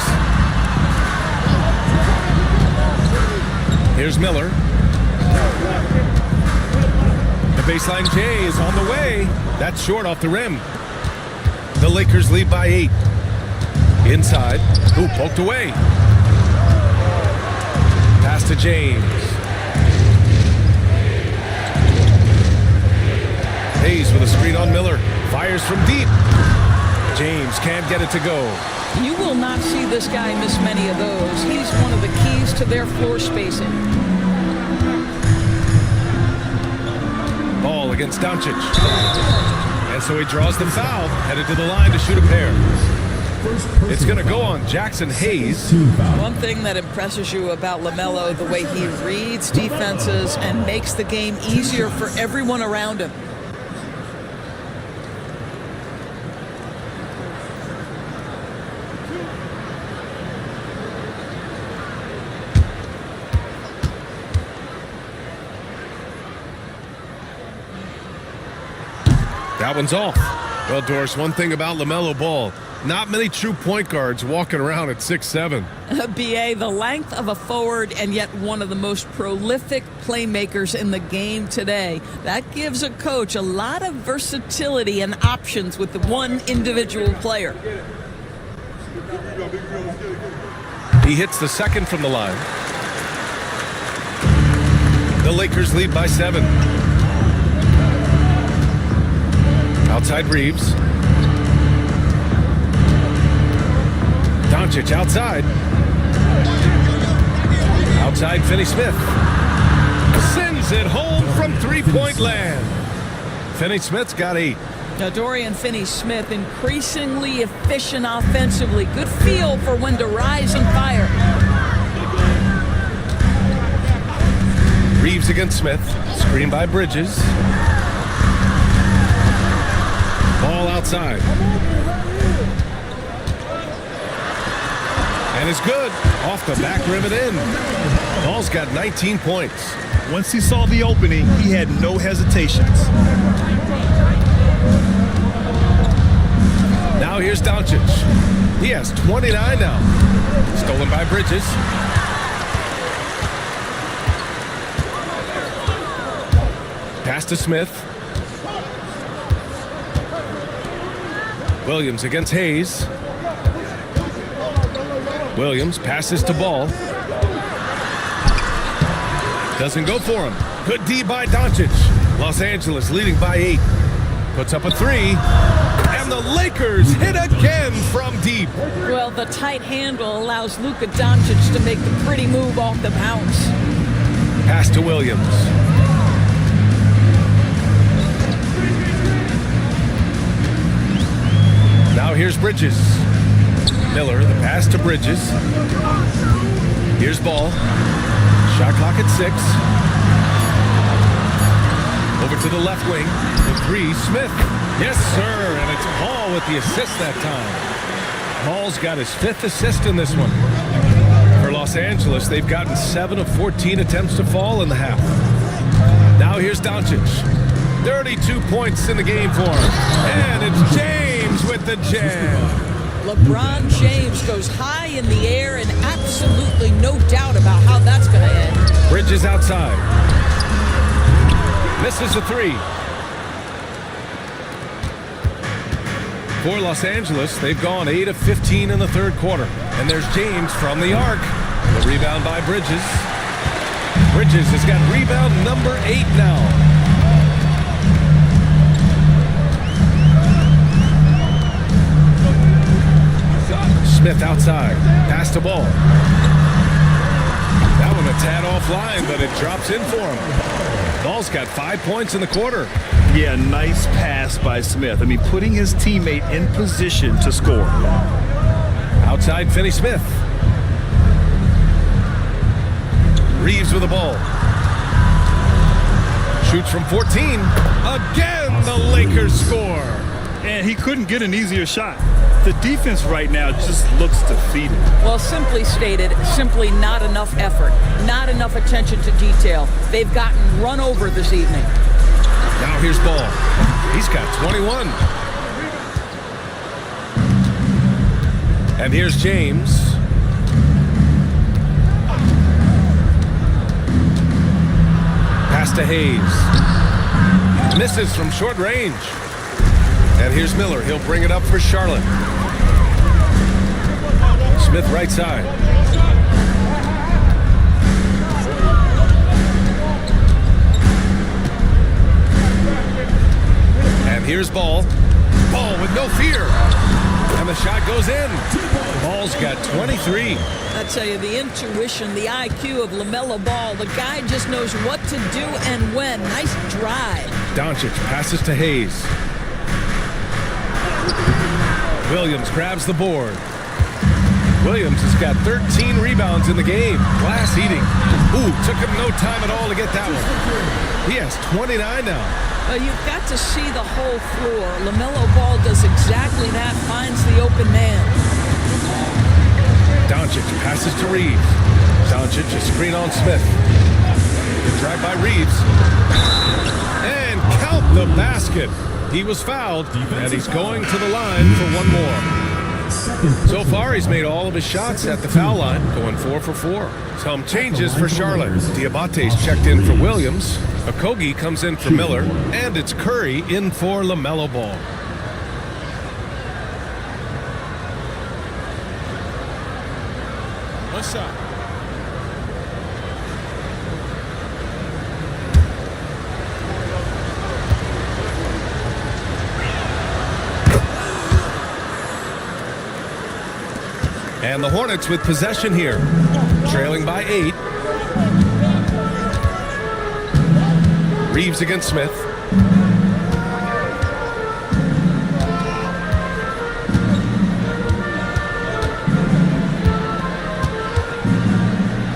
Here's Miller. The baseline J is on the way. That's short off the rim. The Lakers lead by 8. Inside. Ooh, poked away. Pass to James. Hayes with a screen on Miller. Fires from deep. James can't get it to go. You will not see this guy miss many of those. He's one of the keys to their floor spacing. Ball against Doncic. And so he draws the foul, headed to the line to shoot a pair. It's going to go on Jackson Hayes. One thing that impresses you about LaMelo, the way he reads defenses and makes the game easier for everyone around him. That one's off. Well, Doris, one thing about LaMelo Ball, not many true point guards walking around at 6'7". BA, the length of a forward and yet one of the most prolific playmakers in the game today. That gives a coach a lot of versatility and options with the one individual player. He hits the second from the line. The Lakers lead by 7. Outside Reeves. Doncic outside. Outside Finney Smith. Sends it home from three-point land. Finney Smith's got 8. Now, Dorian Finney-Smith increasingly efficient offensively. Good feel for when to rise and fire. Reeves against Smith. Screen by Bridges. Ball outside. And it's good. Off the back rim and in. Ball's got 19 points. Once he saw the opening, he had no hesitations. Now here's Doncic. He has 29 now. Stolen by Bridges. Pass to Smith. Williams against Hayes. Williams passes to Ball. Doesn't go for him. Good D by Doncic. Los Angeles leading by 8. Puts up a 3. And the Lakers hit again from deep. Well, the tight handle allows Luka Doncic to make the pretty move off the bounce. Pass to Williams. Now here's Bridges. Miller, the pass to Bridges. Here's Ball. Shot clock at 6. Over to the left wing. The 3, Smith. Yes, sir. And it's Ball with the assist that time. Ball's got his 5th assist in this one. For Los Angeles, they've gotten 7 of 14 attempts to fall in the half. Now here's Doncic. 32 points in the game for him. And it's James with the jam. LeBron James goes high in the air and absolutely no doubt about how that's going to end. Bridges outside. Misses the 3. For Los Angeles, they've gone 8 of 15 in the third quarter. And there's James from the arc. The rebound by Bridges. Bridges has got rebound number 8 now. Smith outside. Pass to Ball. That one a tad offline, but it drops in for him. Ball's got 5 points in the quarter. Yeah, nice pass by Smith. I mean, putting his teammate in position to score. Outside Finney-Smith. Reeves with the ball. Shoots from 14. Again, the Lakers score. And he couldn't get an easier shot. The defense right now just looks defeated. Well, simply stated, simply not enough effort, not enough attention to detail. They've gotten run over this evening. Now here's Ball. He's got 21. And here's James. Pass to Hayes. Misses from short range. And here's Miller. He'll bring it up for Charlotte. Smith right side. And here's Ball. Ball with no fear. And the shot goes in. Ball's got 23. I tell you, the intuition, the IQ of LaMelo Ball, the guy just knows what to do and when. Nice drive. Doncic passes to Hayes. Williams grabs the board. Williams has got 13 rebounds in the game. Glass eating. Ooh, took him no time at all to get that one. He has 29 now. You've got to see the whole floor. LaMelo Ball does exactly that, finds the open man. Doncic passes to Reeves. Doncic a screen on Smith. Good drive by Reeves. And count the basket. He was fouled, and he's going to the line for one more. So far, he's made all of his shots at the foul line, going 4 for 4. Some changes for Charlotte. Diabate's checked in for Williams. Okogie comes in for Miller, and it's Curry in for LaMelo Ball. What's up? And the Hornets with possession here, trailing by 8. Reeves against Smith.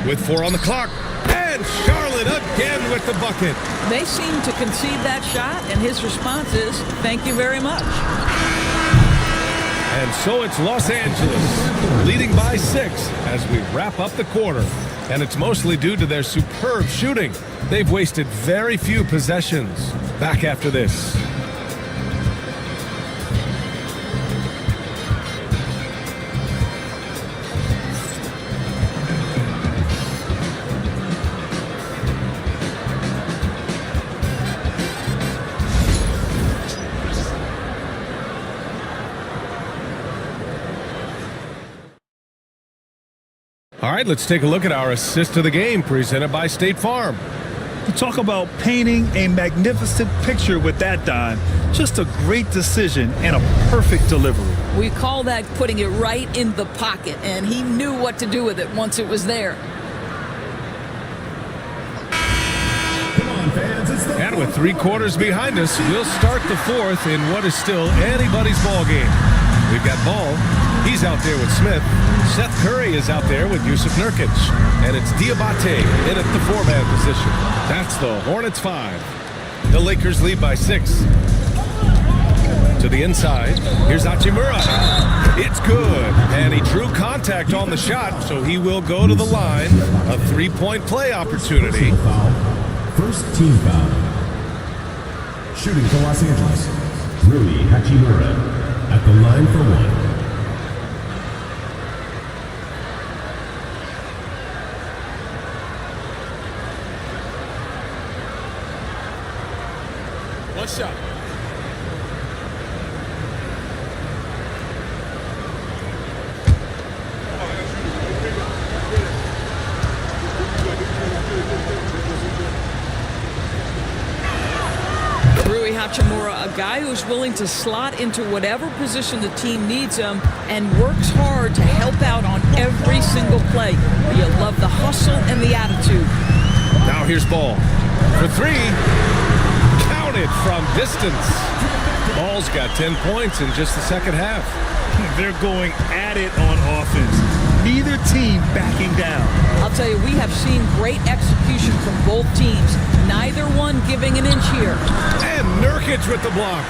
With 4 on the clock. And Charlotte again with the bucket. They seem to concede that shot, and his response is, thank you very much. And so it's Los Angeles leading by 6 as we wrap up the quarter. And it's mostly due to their superb shooting. They've wasted very few possessions. Back after this. All right, let's take a look at our assist of the game presented by State Farm. Talk about painting a magnificent picture with that dime. Just a great decision and a perfect delivery. We call that putting it right in the pocket, and he knew what to do with it once it was there. And with 3 quarters behind us, we'll start the 4th in what is still anybody's ball game. We've got Ball. He's out there with Smith. Seth Curry is out there with Yusuf Nurkic. And it's Diabate in at the 4-man position. That's the Hornets 5. The Lakers lead by 6. To the inside. Here's Hachimura. It's good. And he drew contact on the shot, so he will go to the line. A 3-point play opportunity. First team foul. Shooting for Los Angeles, Rui Hachimura at the line for 1. One shot. Rui Hachimura, a guy who's willing to slot into whatever position the team needs him and works hard to help out on every single play. You love the hustle and the attitude. Now here's Ball for 3. Counted from distance. Ball's got 10 points in just the second half. They're going at it on offense. Neither team backing down. I'll tell you, we have seen great execution from both teams. Neither one giving an inch here. And Nurkic with the block.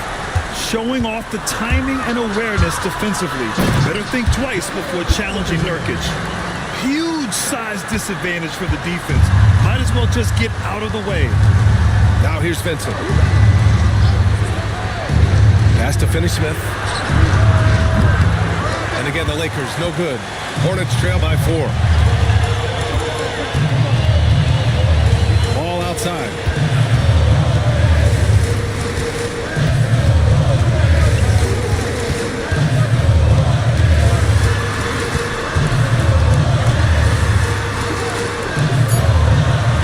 Showing off the timing and awareness defensively. Better think twice before challenging Nurkic. Huge size disadvantage for the defense. Might as well just get out of the way. Now here's Vincent. Pass to Finney Smith. And again, the Lakers, no good. Hornets trail by 4. Ball outside.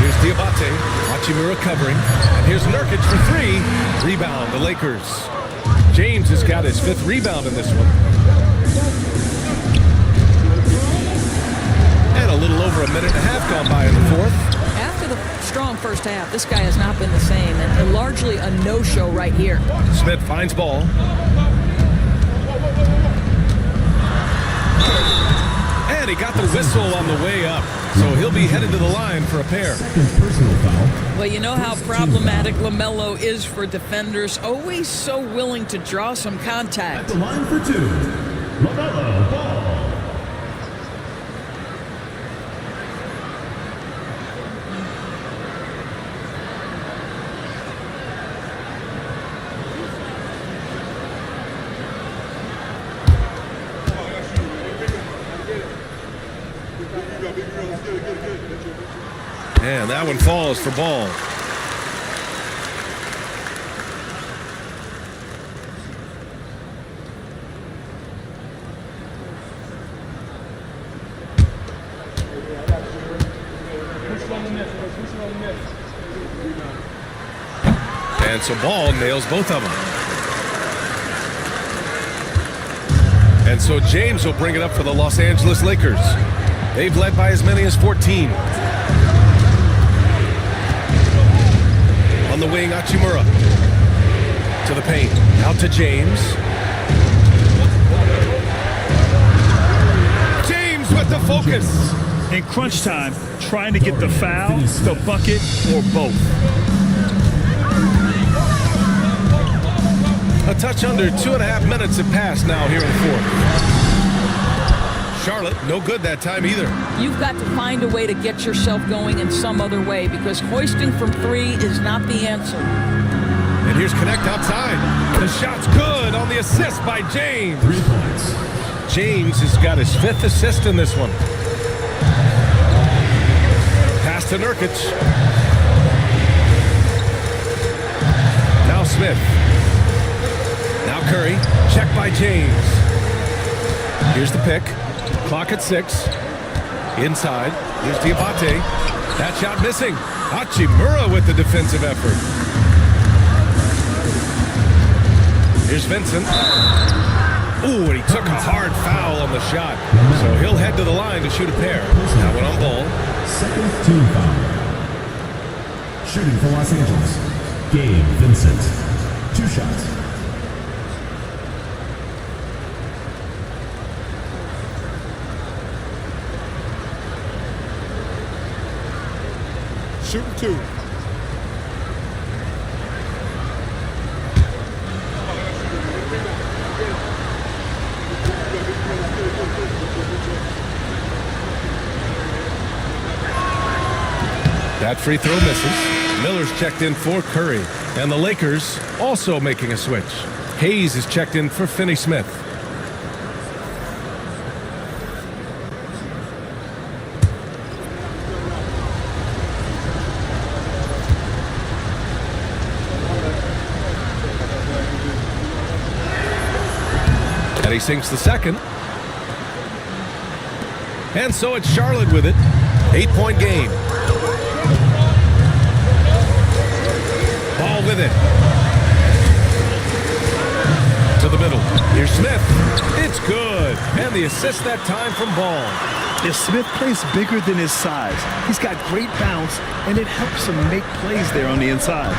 Here's Diabate. Hachimura covering. And here's Nurkic for 3. Rebound, the Lakers. James has got his 5th rebound in this one. And a little over a minute and a half gone by in the 4th. After the strong first half, this guy has not been the same, and largely a no-show right here. Smith finds Ball. And he got the whistle on the way up, so he'll be headed to the line for a pair. Personal foul. Well, you know how problematic LaMelo is for defenders, always so willing to draw some contact. The line for 2. LaMelo Ball. And that one falls for Ball. And so Ball nails both of them. And so James will bring it up for the Los Angeles Lakers. They've led by as many as 14. On the wing, Hachimura. To the paint. Out to James. James with the focus. In crunch time, trying to get the foul, the bucket, or both. A A touch under 2.5 minutes have passed now here in the fourth. Charlotte, no good that time either. You've got to find a way to get yourself going in some other way because hoisting from 3 is not the answer. And here's Connect outside. The shot's good on the assist by James. 3 points. James has got his 5th assist in this one. Pass to Nurkic. Now Smith. Now Curry. Check by James. Here's the pick. Clock at 6. Inside. Here's Diabate. That shot missing. Hachimura with the defensive effort. Here's Vincent. Ooh, and he took a hard foul on the shot. So he'll head to the line to shoot a pair. That one on ball. Second team foul. Shooting for Los Angeles. Gabe Vincent. 2 shots. Shooting 2. That free throw misses. Miller's checked in for Curry. And the Lakers also making a switch. Hayes is checked in for Finney Smith. And he sinks the second. And so it's Charlotte with it. 8-point game. Ball with it. To the middle. Here's Smith. It's good. And the assist that time from Ball. If Smith plays bigger than his size, he's got great bounce, and it helps him make plays there on the inside.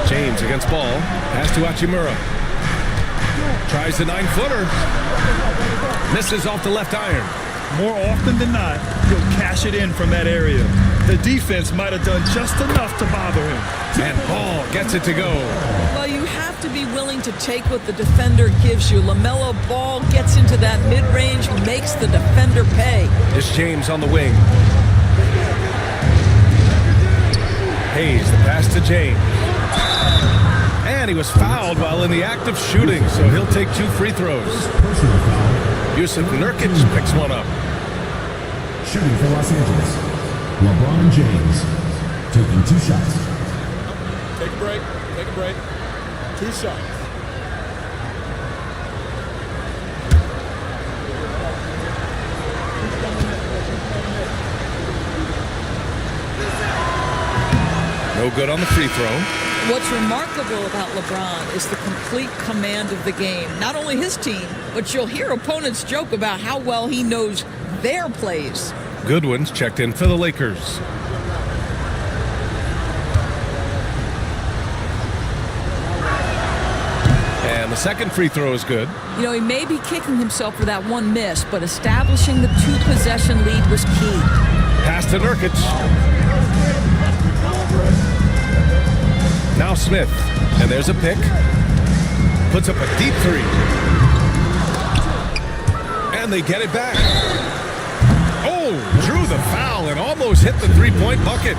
James against Ball. Pass to Hachimura. Tries the 9-footer. Misses off the left iron. More often than not, he'll cash it in from that area. The defense might have done just enough to bother him. And Ball gets it to go. Well, you have to be willing to take what the defender gives you. LaMelo Ball gets into that mid-range, makes the defender pay. It's James on the wing. Hayes, the pass to James. And he was fouled while in the act of shooting, so he'll take 2 free throws. Personal foul. Yusuf Nurkic picks one up. Shooting for Los Angeles. LeBron James taking 2 shots. Take a break. Take a break. 2 shots. No good on the free throw. What's remarkable about LeBron is the complete command of the game. Not only his team, but you'll hear opponents joke about how well he knows their plays. Goodwin's checked in for the Lakers. And the second free throw is good. You know, he may be kicking himself for that one miss, but establishing the 2-possession lead was key. Pass to Nurkic. Now Smith. And there's a pick. Puts up a deep 3. And they get it back. Oh, drew the foul and almost hit the 3-point bucket.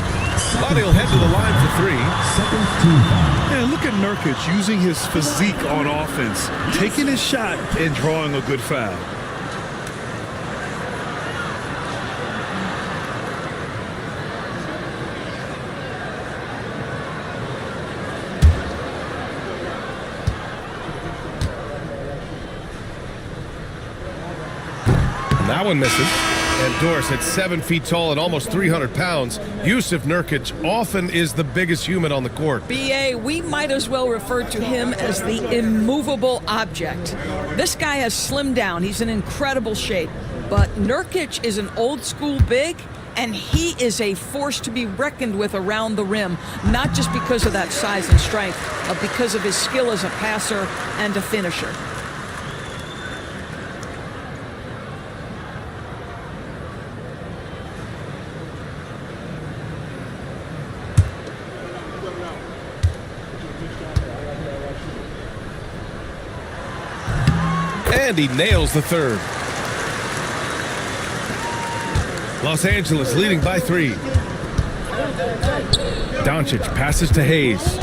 But he'll head to the line for 3. Second team foul. And look at Nurkic using his physique on offense, taking his shot and drawing a good foul. That one misses. And Doris at 7 feet tall and almost 300 pounds. Yusuf Nurkic often is the biggest human on the court. B.A., we might as well refer to him as the immovable object. This guy has slimmed down. He's in incredible shape. But Nurkic is an old-school big, and he is a force to be reckoned with around the rim, not just because of that size and strength, but because of his skill as a passer and a finisher. And he nails the third. Los Angeles leading by 3. Doncic passes to Hayes.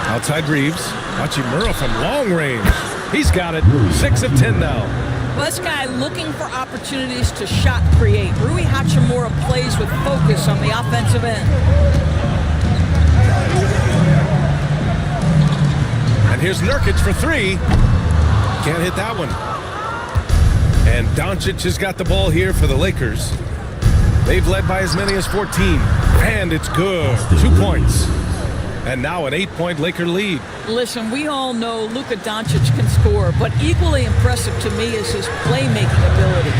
Outside Reeves. Hachimura from long range. He's got it. 6 of 10 now. Well, this guy looking for opportunities to shot create. Rui Hachimura plays with focus on the offensive end. And here's Nurkic for 3. Can't hit that one. And Doncic has got the ball here for the Lakers. They've led by as many as 14. And it's good. 2 points. And now an 8-point Laker lead. Listen, we all know Luka Doncic can score, but equally impressive to me is his playmaking ability.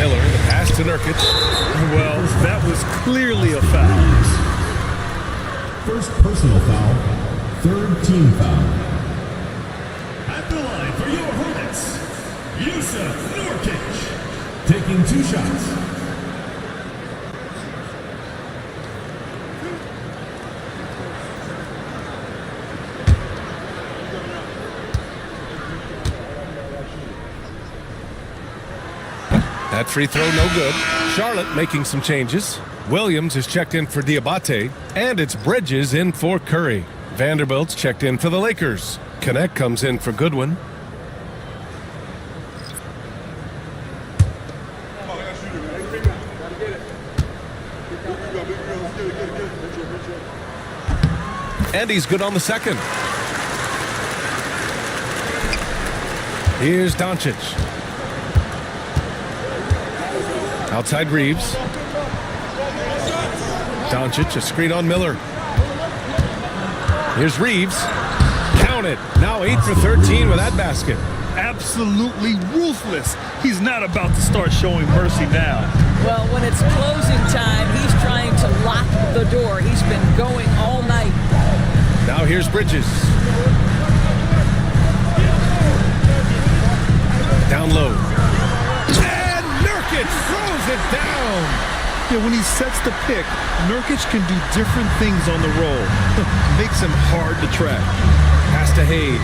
Miller, the pass to Nurkic. Well, that was clearly a foul. First personal foul, third team foul. At the line for your Hornets, Yusuf Nurkic, taking 2 shots. That free throw no good. Charlotte making some changes. Williams is checked in for Diabate, and it's Bridges in for Curry. Vanderbilt's checked in for the Lakers. Connect comes in for Goodwin. And he's good on the second. Here's Doncic. Outside Reeves. Doncic, a screen on Miller. Here's Reeves. Count it. Now 8 for 13 with that basket. Absolutely ruthless. He's not about to start showing mercy now. Well, when it's closing time, he's trying to lock the door. He's been going all night. Now here's Bridges. Down low. And Nurkic throws it down. Yeah, when he sets the pick, Nurkic can do different things on the roll. Makes him hard to track. Pass to Hayes.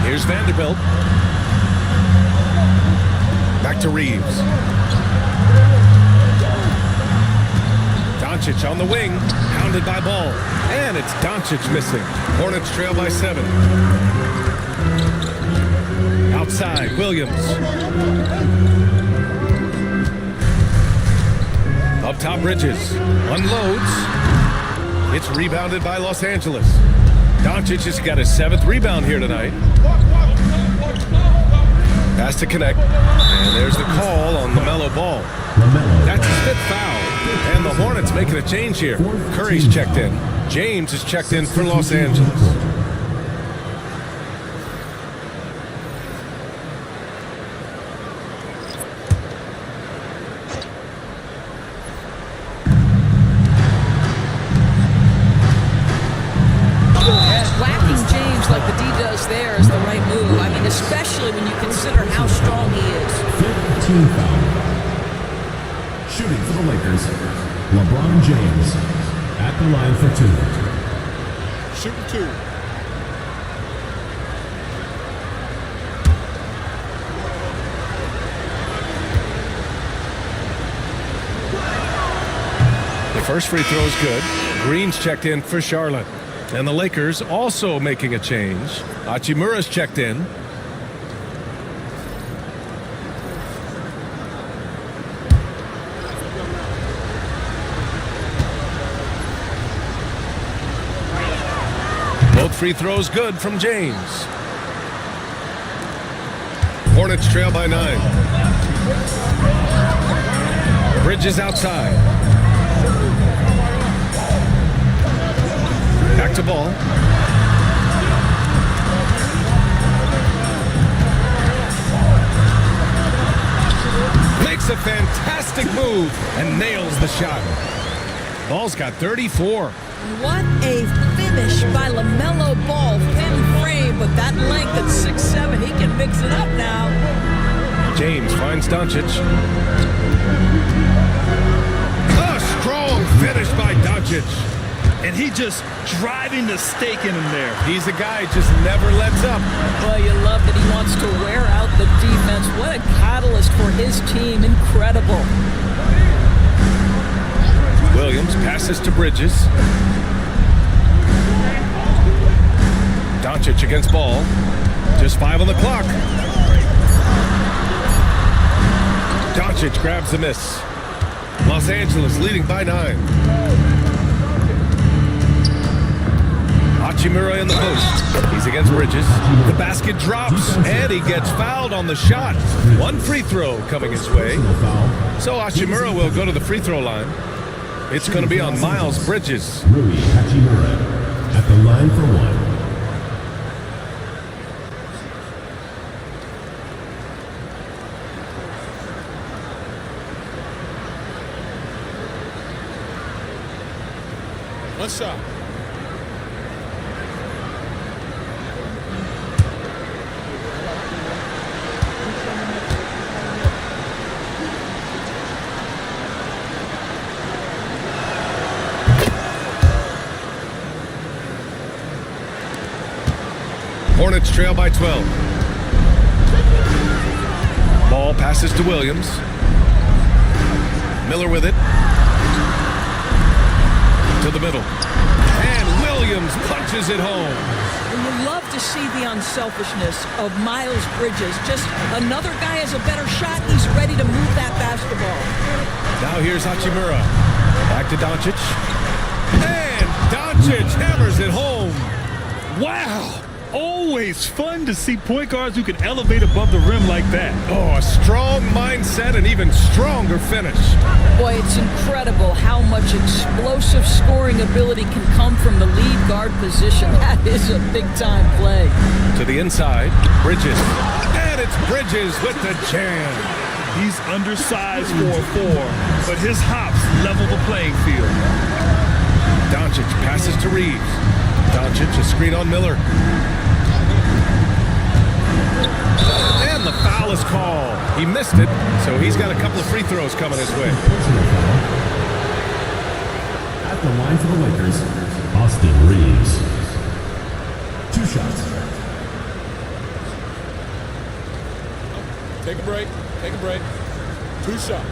Here's Vanderbilt. Back to Reeves. Doncic on the wing, pounded by Ball. And it's Doncic missing. Hornets trail by 7. Outside, Williams. Up top, Bridges. Unloads. It's rebounded by Los Angeles. Doncic has got his 7th rebound here tonight. Pass to Connect. And there's the call on LaMelo Ball. That's his 5th foul. And the Hornets making a change here. Curry's checked in. James is checked in for Los Angeles. Whacking James like the D does there is the right move. I mean, especially when you consider how strong he is. 15 foul. Shooting for the Lakers, LeBron James at the line for 2. Shooting 2. The first free throw is good. Green's checked in for Charlotte. And the Lakers also making a change. Hachimura's checked in. Both free throws good from James. Hornets trail by 9. Bridges outside. Back to Ball. Makes a fantastic move and nails the shot. Ball's got 34. What a finish by LaMelo Ball. Thin frame, but that length at 6'7", he can mix it up now. James finds Doncic. A strong finish by Doncic. Doncic. And he just driving the stake in him there. He's a guy who just never lets up. Well, you love that he wants to wear out the defense. What a catalyst for his team. Incredible. Williams passes to Bridges. Doncic against Ball. Just 5 on the clock. Doncic grabs the miss. Los Angeles leading by 9. Hachimura in the post. He's against Bridges. The basket drops, and he gets fouled on the shot. 1 free throw coming his way. So Hachimura will go to the free throw line. It's going to be on Miles Bridges. Rui Hachimura at the line for 1. One shot. Hornets trail by 12. Ball passes to Williams. Miller with it. To the middle. And Williams punches it home. And you love to see the unselfishness of Miles Bridges. Just another guy has a better shot. He's ready to move that basketball. Now here's Hachimura. Back to Doncic. And Doncic hammers it home. Wow. Always fun to see point guards who can elevate above the rim like that. Oh, a strong mindset and even stronger finish. Boy, it's incredible how much explosive scoring ability can come from the lead guard position. That is a big-time play. To the inside, Bridges. And it's Bridges with the jam. He's undersized for a 4, but his hops level the playing field. Doncic passes to Reeves. Doncic, a screen on Miller. And the foul is called. He missed it, so he's got a couple of free throws coming his way. At the line for the Lakers, Austin Reeves. 2 shots. Take a break. Take a break. 2 shots.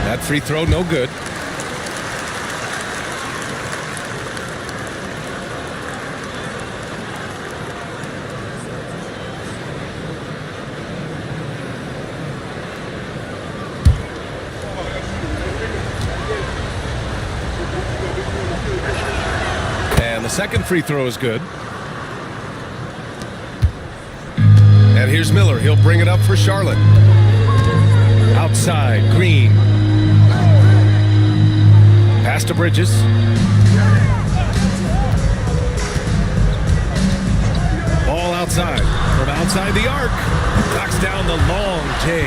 That free throw, no good. And the second free throw is good. And here's Miller. He'll bring it up for Charlotte. Outside, Green. Pass to Bridges. Ball outside. From outside the arc. Knocks down the long J.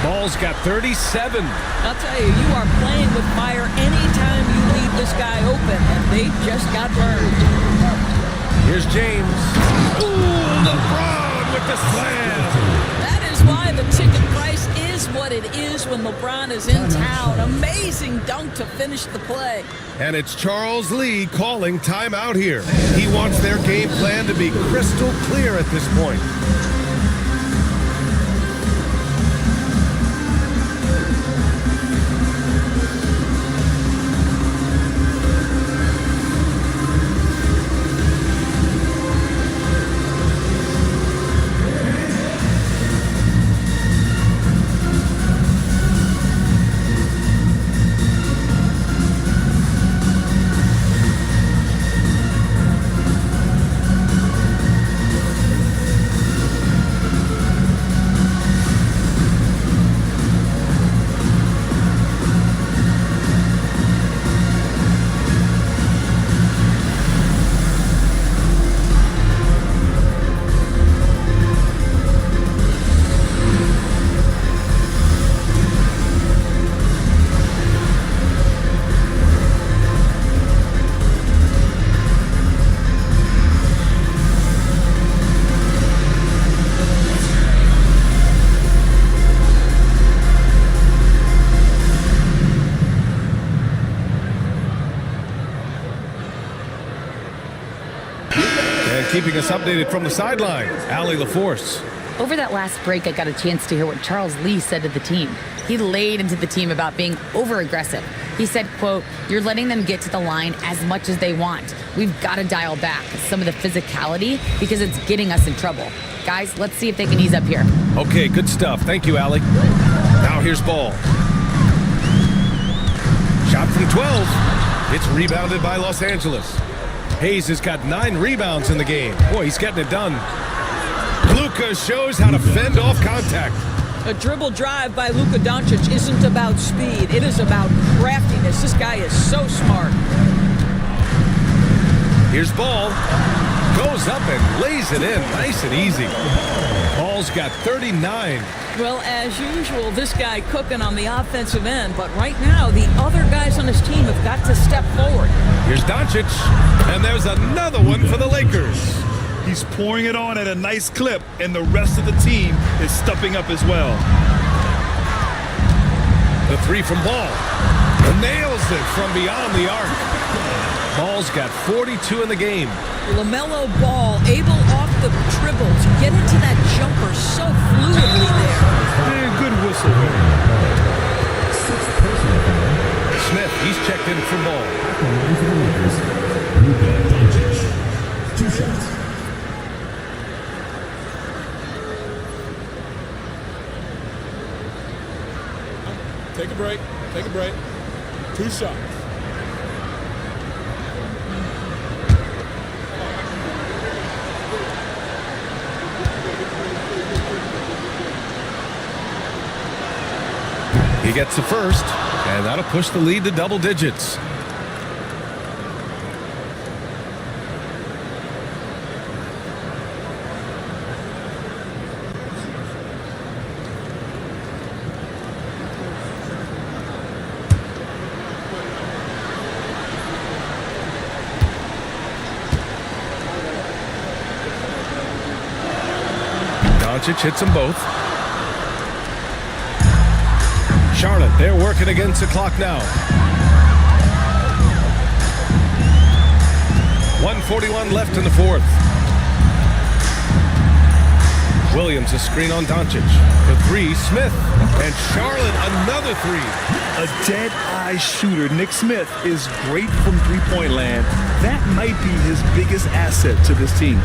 Ball's got 37. I'll tell you, you are playing with fire anytime you leave this guy open, and they just got burned. Here's James. Ooh, LeBron with the slam. That is why the ticket price is what it is when LeBron is in town. Amazing dunk to finish the play. And it's Charles Lee calling timeout here. He wants their game plan to be crystal clear at this point. keeping us updated from the sideline, Allie LaForce. Over that last break, I got a chance to hear what Charles Lee said to the team. He laid into the team about being over-aggressive. He said, quote, "You're letting them get to the line as much as they want. We've got to dial back some of the physicality because it's getting us in trouble. Guys, let's see if they can ease up here." Okay, good stuff. Thank you, Allie. Now here's ball. Shot from 12. It's rebounded by Los Angeles. Hayes has got 9 rebounds in the game. Boy, he's getting it done. Luka shows how to fend off contact. A dribble drive by Luka Doncic isn't about speed. It is about craftiness. This guy is so smart. Here's ball. Goes up and lays it in. Nice and easy. Ball's got 39. Well, as usual, this guy cooking on the offensive end. But right now, the other guys on his team have got to step forward. Here's Doncic. And there's another one for the Lakers. He's pouring it on at a nice clip, and the rest of the team is stepping up as well. The three from Ball. Nails it from beyond the arc. Ball's got 42 in the game. LaMelo Ball able off the dribble to get into that jumper so fluidly there. And good whistle. Smith, he's checked in for Ball. Luka Doncic. 2 shots. Take a break. Take a break. 2 shots. He gets the first, and that'll push the lead to double digits. Doncic hits them both. Charlotte, they're working against the clock now. 1:41 left in the fourth. Williams, a screen on Doncic. For 3, Smith. And Charlotte, another 3. A dead-eye shooter. Nick Smith is great from three-point land. That might be his biggest asset to this team.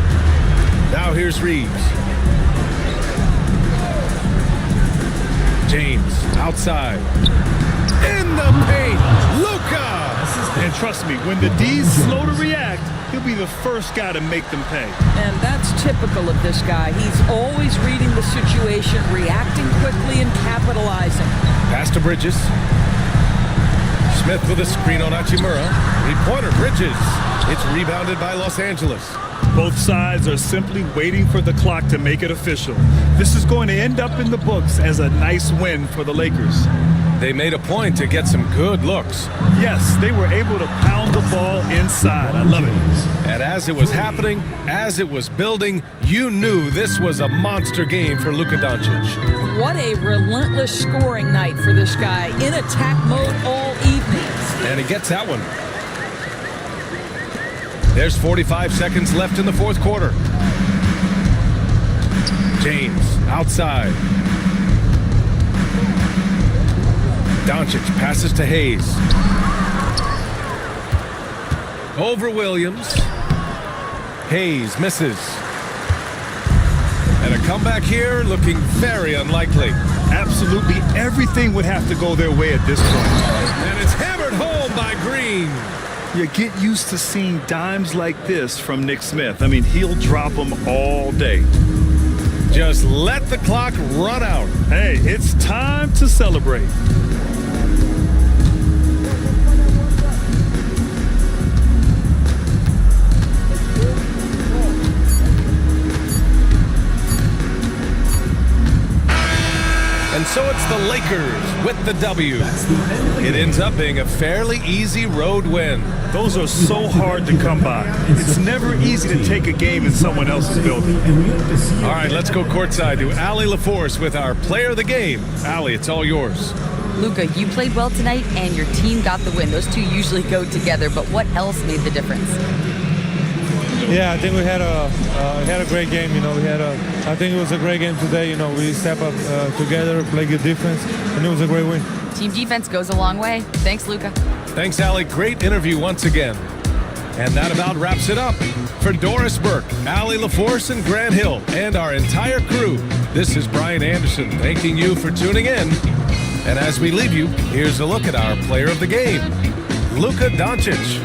Now here's Reeves. James, outside. In the paint, Luka! And trust me, when the D's slow to react, he'll be the first guy to make them pay. And that's typical of this guy. He's always reading the situation, reacting quickly and capitalizing. Pass to Bridges. Smith with a screen on Hachimura. 3-pointer, Bridges. It's rebounded by Los Angeles. Both sides are simply waiting for the clock to make it official. This is going to end up in the books as a nice win for the Lakers. They made a point to get some good looks. Yes, they were able to pound the ball inside. I love it. And as it was happening, as it was building, you knew this was a monster game for Luka Doncic. What a relentless scoring night for this guy. In attack mode all evening. And he gets that one. There's 45 seconds left in the fourth quarter. James, outside. Doncic passes to Hayes. Over Williams. Hayes misses. And a comeback here looking very unlikely. Absolutely everything would have to go their way at this point. And it's hammered home by Green. You get used to seeing dimes like this from Nick Smith. I mean, he'll drop them all day. Just let the clock run out. Hey, it's time to celebrate. And so it's the Lakers with the W. It ends up being a fairly easy road win. Those are so hard to come by. It's never easy to take a game in someone else's building. All right, let's go courtside to Allie LaForce with our player of the game. Allie, it's all yours. Luka, you played well tonight, and your team got the win. Those two usually go together, but what else made the difference? Yeah, I think we had a great game. I think it was a great game today. We step up together, play good defense, and it was a great win. Team defense goes a long way. Thanks, Luka. Thanks, Allie. Great interview once again. And that about wraps it up. For Doris Burke, Allie LaForce, and Grant Hill, and our entire crew, this is Brian Anderson thanking you for tuning in. And as we leave you, here's a look at our player of the game, Luka Doncic.